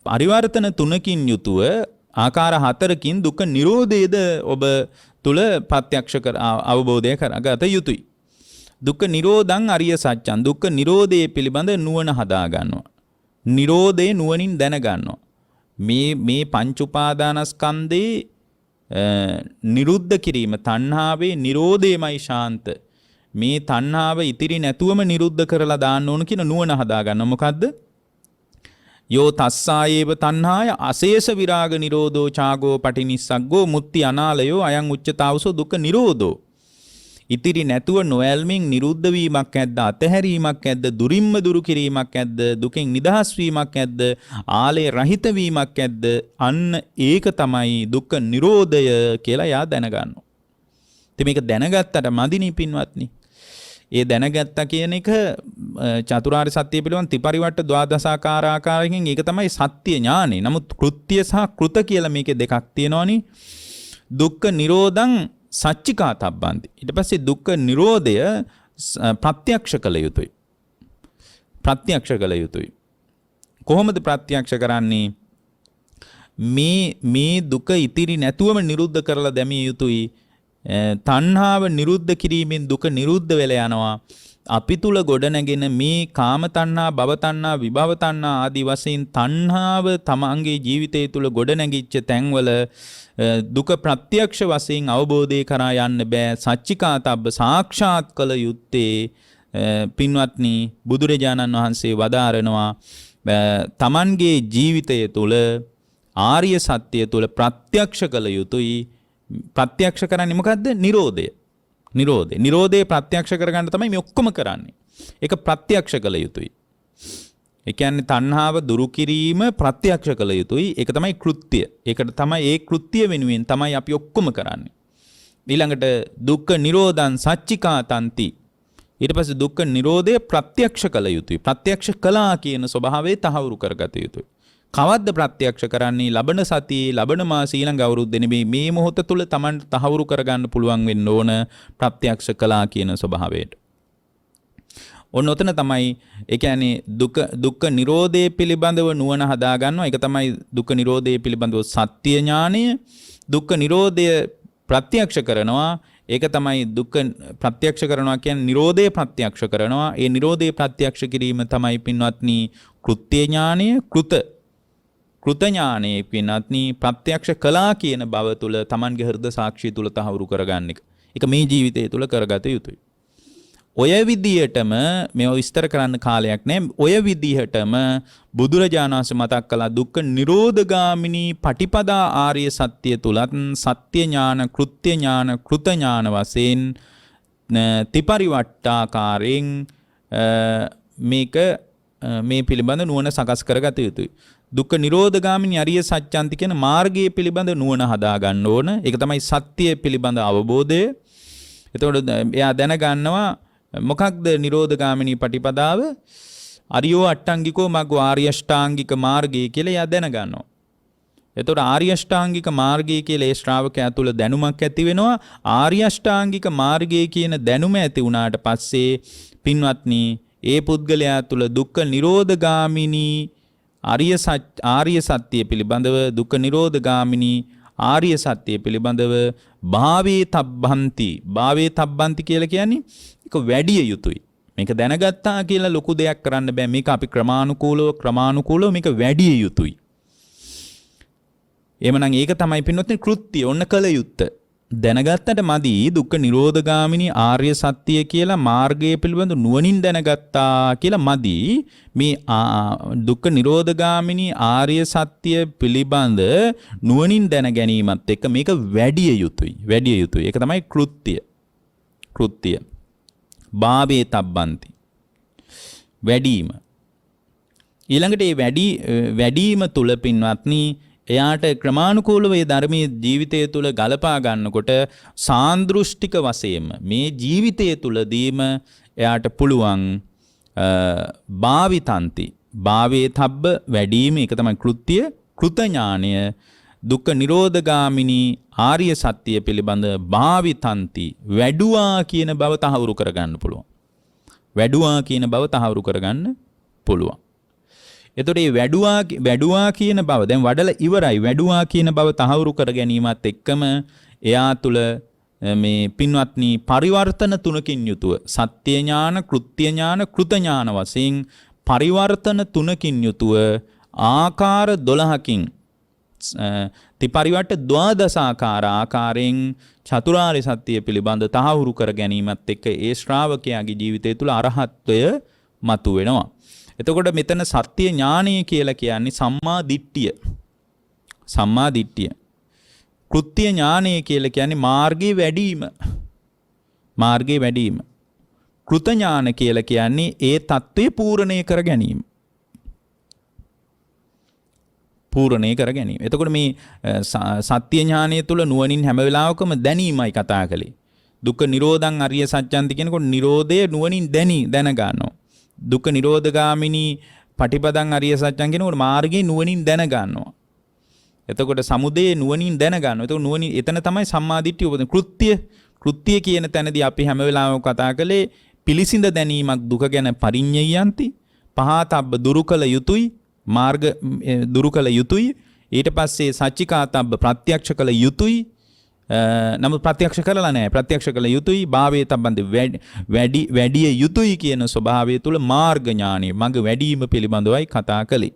පරිවර්තන තුනකින් යුතුව ආකාර හතරකින් දුක්ඛ නිරෝධයද ඔබ තුල ප්‍රත්‍යක්ෂ කර අවබෝධය කරගත යුතුයි. දුක්ඛ නිරෝධං අරිය සත්‍යං දුක්ඛ නිරෝධයේ පිළිබඳ නුවණ හදා ගන්නවා. නිරෝධේ නුවණින් දැන ගන්නවා. මේ පංච උපාදානස්කන්ධේ නිරුද්ධ කිරීම තණ්හාවේ නිරෝධයමයි ශාන්ත. මේ තණ්හාව ඉතිරි නැතුවම නිරුද්ධ කරලා දාන්න ඕන කියන නුවණ හදා ගන්න. මොකද්ද? යෝ තස්සායේව තණ්හාය අශේෂ විරාග නිරෝධෝ චාගෝ පටිනිස්සග්ගෝ මුත්‍ති අනාලයෝ අයං උච්චතාවසෝ දුක්ඛ නිරෝධෝ. ඉතිරි නැතුව නොයල්මින් නිරුද්ධ වීමක් ඇද්ද, අතහැරීමක් ඇද්ද, දුරින්ම දුරු කිරීමක් ඇද්ද, දුකෙන් නිදහස් වීමක් ඇද්ද, ආලේ රහිත වීමක් ඇද්ද, අන්න ඒක තමයි දුක්ඛ නිරෝධය කියලා යා දැනගන්නවා. ඉතින් මේක දැනගත්තට මදිනී පින්වත්නි. ඒ දැනගත්තා කියන එක චතුරාර්ය සත්‍ය පිළිබඳ ත්‍රිපරිවට්ට ද්වාදසාකාර ආකාරයෙන් ඒක තමයි සත්‍ය ඥානෙ. නමුත් කෘත්‍ය සහ කෘත කියලා මේකේ දෙකක් තියෙනවනේ. දුක්ඛ නිරෝධං සච්චිකාතබ්බන්ති. ඊට පස්සේ දුක්ඛ නිරෝධය ප්‍රත්‍යක්ෂ කළ යුතුයි. ප්‍රත්‍යක්ෂ කළ යුතුයි. කොහොමද ප්‍රත්‍යක්ෂ කරන්නේ? මේ දුක ඉතිරි නැතුවම නිරුද්ධ කරලා දැමිය යුතුයි. තණ්හාව නිරුද්ධ කිරීමෙන් දුක නිරුද්ධ වෙලා යනවා. අපි තුල ගොඩනැගෙන මේ කාම තණ්හා, භව තණ්හා, විභව තණ්හා ආදී වශයෙන් තණ්හාව තමන්ගේ ජීවිතය තුල ගොඩනැගිච්ච තැන්වල දුක ප්‍රත්‍යක්ෂ වශයෙන් අවබෝධය කරා යන්න බෑ. සච්චිකාතබ්බ සාක්ෂාත් කළ යුත්තේ පින්වත්නි බුදුරජාණන් වහන්සේ වදාරනවා තමන්ගේ ජීවිතය තුල ආර්ය සත්‍ය තුල ප්‍රත්‍යක්ෂ කළ යුතුයි. ප්‍රත්‍යක්ෂ කරන්නේ මොකද්ද? නිරෝධය. නිරෝධය ප්‍රත්‍යක්ෂ කරගන්න තමයි මේ ඔක්කොම කරන්නේ. ඒක ප්‍රත්‍යක්ෂ කළ යුතුයි. ඒ කියන්නේ තණ්හාව දුරු කිරීම ප්‍රත්‍යක්ෂ කළ යුතුයි. ඒක තමයි කෘත්‍ය. ඒකට තමයි ඒ කෘත්‍ය වෙනුවෙන් තමයි අපි ඔක්කොම කරන්නේ. ඊළඟට දුක්ඛ නිරෝධං සච්චිකාතන්ති. ඊට පස්සේ දුක්ඛ නිරෝධය ප්‍රත්‍යක්ෂ කළ යුතුයි. ප්‍රත්‍යක්ෂ කළා කියන ස්වභාවය තහවුරු කරගත යුතුයි. කවද්ද ප්‍රත්‍යක්ෂ කරන්නේ? ලබන සතියේ, ලබන මාසයේ, ඊළඟ අවුරුද්දේ මේ මොහොත තුල Tamanට තහවුරු කරගන්න පුළුවන් වෙන්න ඕන ප්‍රත්‍යක්ෂ කළා කියන ස්වභාවයට. ඔන්න ඔතන තමයි ඒ කියන්නේ දුක්ඛ නිරෝධය පිළිබඳව නුවණ හදා ගන්නවා. ඒක තමයි දුක්ඛ නිරෝධය පිළිබඳව සත්‍ය ඥානය. දුක්ඛ නිරෝධය ප්‍රත්‍යක්ෂ කරනවා. ඒක තමයි දුක්ඛ ප්‍රත්‍යක්ෂ කරනවා කියන්නේ නිරෝධය ප්‍රත්‍යක්ෂ කරනවා. ඒ නිරෝධය ප්‍රත්‍යක්ෂ කිරීම තමයි පින්වත්නි කෘත්‍ය ඥානය. කෘත ඥානයේ පින්වත්නි ප්‍රත්‍යක්ෂ කළා කියන බව තුල Tamanගේ හෘද සාක්ෂිය තුල තහවුරු කරගන්න එක. ඒක මේ ජීවිතය තුල කරගත යුතුයි. ඔය විදිහටම මේව විස්තර කරන්න කාලයක් නැහැ. ඔය විදිහටම බුදුරජාණන් වහන්සේ මතක් කළා දුක්ඛ නිරෝධගාමිනී පටිපදා ආර්ය සත්‍ය තුලත් සත්‍ය ඥාන, කෘත්‍ය ඥාන, කෘත ඥාන වශයෙන් ත්‍රිපරිවට්ටාකාරයෙන් මේක මේ පිළිබඳ නුවණ සකස් කරගත යුතුයි. දුක්ඛ නිරෝධගාමිනී අරිය සත්‍යන්ති කියන මාර්ගයේ පිළිබඳ නුවණ හදා ගන්න ඕන. ඒක තමයි සත්‍ය පිළිබඳ අවබෝධය. එතකොට එයා දැනගන්නවා මොකක්ද නිරෝධගාමිනී පටිපදාව? අරියෝ අට්ටංගිකෝ මග්ගෝ ආර්ය අෂ්ටාංගික මාර්ගය කියලා එයා දැනගන්නවා. එතකොට ආර්ය අෂ්ටාංගික මාර්ගය කියලා ඒ ශ්‍රාවකයා තුළ දැනුමක් ඇති වෙනවා. ආර්ය අෂ්ටාංගික මාර්ගය කියන දැනුම ඇති වුණාට පස්සේ පින්වත්නි ඒ පුද්ගලයා තුළ දුක්ඛ නිරෝධගාමිනී ආර්ය සත්‍ය පිළිබඳව දුක්ඛ නිරෝධගාමිනී ආර්ය සත්‍ය පිළිබඳව භාවේ තබ්බන්ති කියලා කියන්නේ ඒක වැඩි යුතුයි. මේක දැනගත්තා කියලා ලොකු දෙයක් කරන්න බෑ. මේක අපි ක්‍රමානුකූලව මේක වැඩි යුතුයි. එහෙමනම් ඒක තමයි පින්වත්නි කෘත්‍ය. ඔන්න කල යුත්තේ. දැනගත්තට මදි දුක්ඛ නිරෝධගාමිනී ආර්ය සත්‍ය කියලා මාර්ගය පිළිබඳ නුවණින් දැනගත්තා කියලා මදි. මේ දුක්ඛ නිරෝධගාමිනී ආර්ය සත්‍ය පිළිබඳ නුවණින් දැන ගැනීමත් එක්ක මේක වැඩි යුතුයි. ඒක තමයි කෘත්‍ය. භාවේ තබ්බන්ති. වැඩිම. ඊළඟට මේ වැඩිම තුල පින්වත්නි එයාට ක්‍රමානුකූලව ඒ ධර්මයේ ජීවිතය තුළ ගලපා ගන්නකොට සාන්දෘෂ්ටික වශයෙන්ම මේ ජීවිතය තුළදීම එයාට පුළුවන් භාවිතන්ති භාවේ තබ්බ වැඩිම ඒක තමයි කෘත්‍ය කෘත ඥානය දුක්ඛ නිරෝධගාමිනී ආර්ය සත්‍ය පිළිබඳ භාවිතන්ති වැඩුවා කියන බව තහවුරු කරගන්න පුළුවන්. එතකොට මේ වැඩුවා කියන බව දැන් වඩලා ඉවරයි. වැඩුවා කියන බව තහවුරු කර ගැනීමත් එක්කම එයා තුළ මේ පින්වත්නි පරිවර්තන තුනකින් යුතුව සත්‍ය ඥාන, කෘත්‍ය ඥාන, කෘත ඥාන වශයෙන් පරිවර්තන තුනකින් යුතුව ආකාර 12කින් ත්‍රිපරිවර්ත ද්වාදස ආකාරයෙන් චතුරාර්ය සත්‍ය පිළිබඳ තහවුරු කර ගැනීමත් එක්ක ඒ ශ්‍රාවකයාගේ ජීවිතය තුළ අරහත්වය මතුවෙනවා. එතකොට මෙතන සත්‍ය ඥානය කියලා කියන්නේ සම්මා දිට්ඨිය. කෘත්‍ය ඥානය කියලා කියන්නේ මාර්ගයේ වැඩිම. කෘත ඥාන කියලා කියන්නේ ඒ தત્ත්වය පූර්ණේ කර ගැනීම. එතකොට මේ සත්‍ය ඥානය තුළ නුවණින් හැම වෙලාවකම දැනීමයි කතා කළේ. දුක්ඛ නිරෝධං අරිය සත්‍යන්ති කියනකොට නිරෝධය නුවණින් දැන ගන්නවා. දුක්ඛ නිරෝධගාමිනී පටිපදං අරිය සත්‍යං කියනකොට මාර්ගයේ නුවණින් දැන ගන්නවා. එතකොට සමුදය නුවණින් දැන ගන්නවා. එතකොට නුවණින් එතන තමයි සම්මාදිට්ඨිය උපදින. කෘත්‍ය කියන තැනදී අපි හැම වෙලාවෙම කතා කළේ පිළිසිඳ දැනීමක් දුක ගැන පරිඤ්ඤයන්ති. පහතබ්බ දුරු කළ යුතුයි. මාර්ග දුරු කළ යුතුයි. ඊට පස්සේ සච්චිකාතබ්බ ප්‍රත්‍යක්ෂ කළ යුතුයි. නමුත් ප්‍රත්‍යක්ෂ කරලා නැහැ. ප්‍රත්‍යක්ෂ කළ යුතුයි. භාවයේ තබ්බන්ති වැඩි යුතුයි කියන ස්වභාවය තුල මාර්ග ඥානෙ මඟ වැඩිම පිළිබඳවයි කතා කළේ.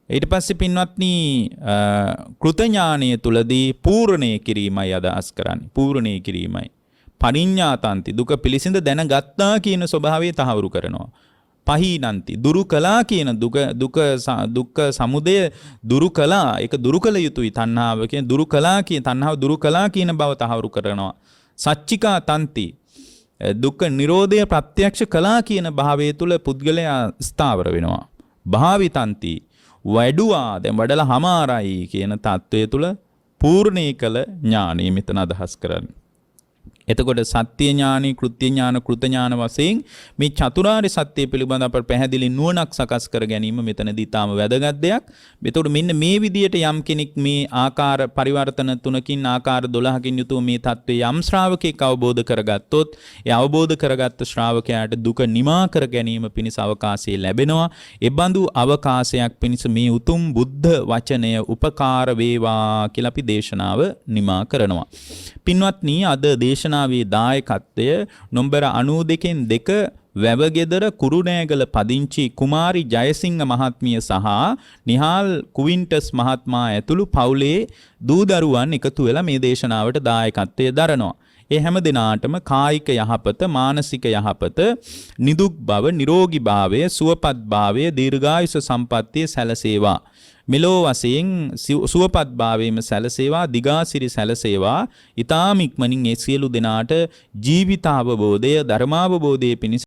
ඊට පස්සේ පින්වත්නි කෘත ඥානය තුලදී පූර්ණේ කිරීමයි අදහස් කරන්නේ. පරිඤ්ඤාතන්ති දුක පිළිසිඳ දැනගත්තා කියන ස්වභාවය තහවුරු කරනවා. පහීනන්ති දුරු කළා කියන දුක්ඛ සමුදය දුරු කළා. ඒක දුරු කළ යුතුයි. තණ්හාව දුරු කළා කියන බව තහවුරු කරනවා. සච්චිකා තන්ති දුක්ඛ නිරෝධය ප්‍රත්‍යක්ෂ කළා කියන භාවය තුල පුද්ගලයා ස්ථාවර වෙනවා. භාවිතන්ති වැඩුවා දැන් වඩලා හමාරයි කියන தত্ত্වය තුල පූර්ණේ කළ ඥානෙ මෙතන අදහස් කරන්නේ. එතකොට සත්‍ය ඥානී, කෘත්‍ය ඥාන, කෘත ඥාන වශයෙන් මේ චතුරාර්ය සත්‍ය පිළිබඳ අප පැහැදිලි නුවණක් සකස් කර ගැනීම මෙතනදී තාම වැදගත් දෙයක්. එතකොට මෙන්න මේ විදියට යම් කෙනෙක් මේ ආකාර පරිවර්තන තුනකින් ආකාර 12කින් යුතුව මේ தત્ත්වය යම් ශ්‍රාවකෙක් අවබෝධ කරගත්තොත් ඒ අවබෝධ කරගත්ත ශ්‍රාවකයාට දුක නිමා කර ගැනීම පිණිස අවකාශය ලැබෙනවා. ඒ බඳු අවකාශයක් පිණිස මේ උතුම් බුද්ධ වචනය උපකාර වේවා කියලා අපි දේශනාව නිමා කරනවා. පින්වත්නි අද දේශනාවේ දායකත්වය නොම්බර 92 වැවගෙදර කුරුණෑගල පදිංචි කුමාරි ජයසිංහ මහත්මිය සහ නිහාල් කුවින්ටස් මහත්මයා ඇතුළු පවුලේ දූ දරුවන් එකතු වෙලා මේ දේශනාවට දායකත්වය දරනවා. ඒ හැම දිනාටම කායික යහපත, මානසික යහපත, නිදුක් බව, නිරෝගී භාවය, සුවපත් භාවය, දීර්ඝායුෂ සම්පන්නිය සැලසේවා. මෙලෝ වශයෙන් සුවපත් භාවයේම සැලසේවා, දිගාසිරි සැලසේවා. ඊ타ම ඉක්මනින් ඒ සියලු දෙනාට ජීවිතාවබෝධය, ධර්මාවබෝධය පිණිස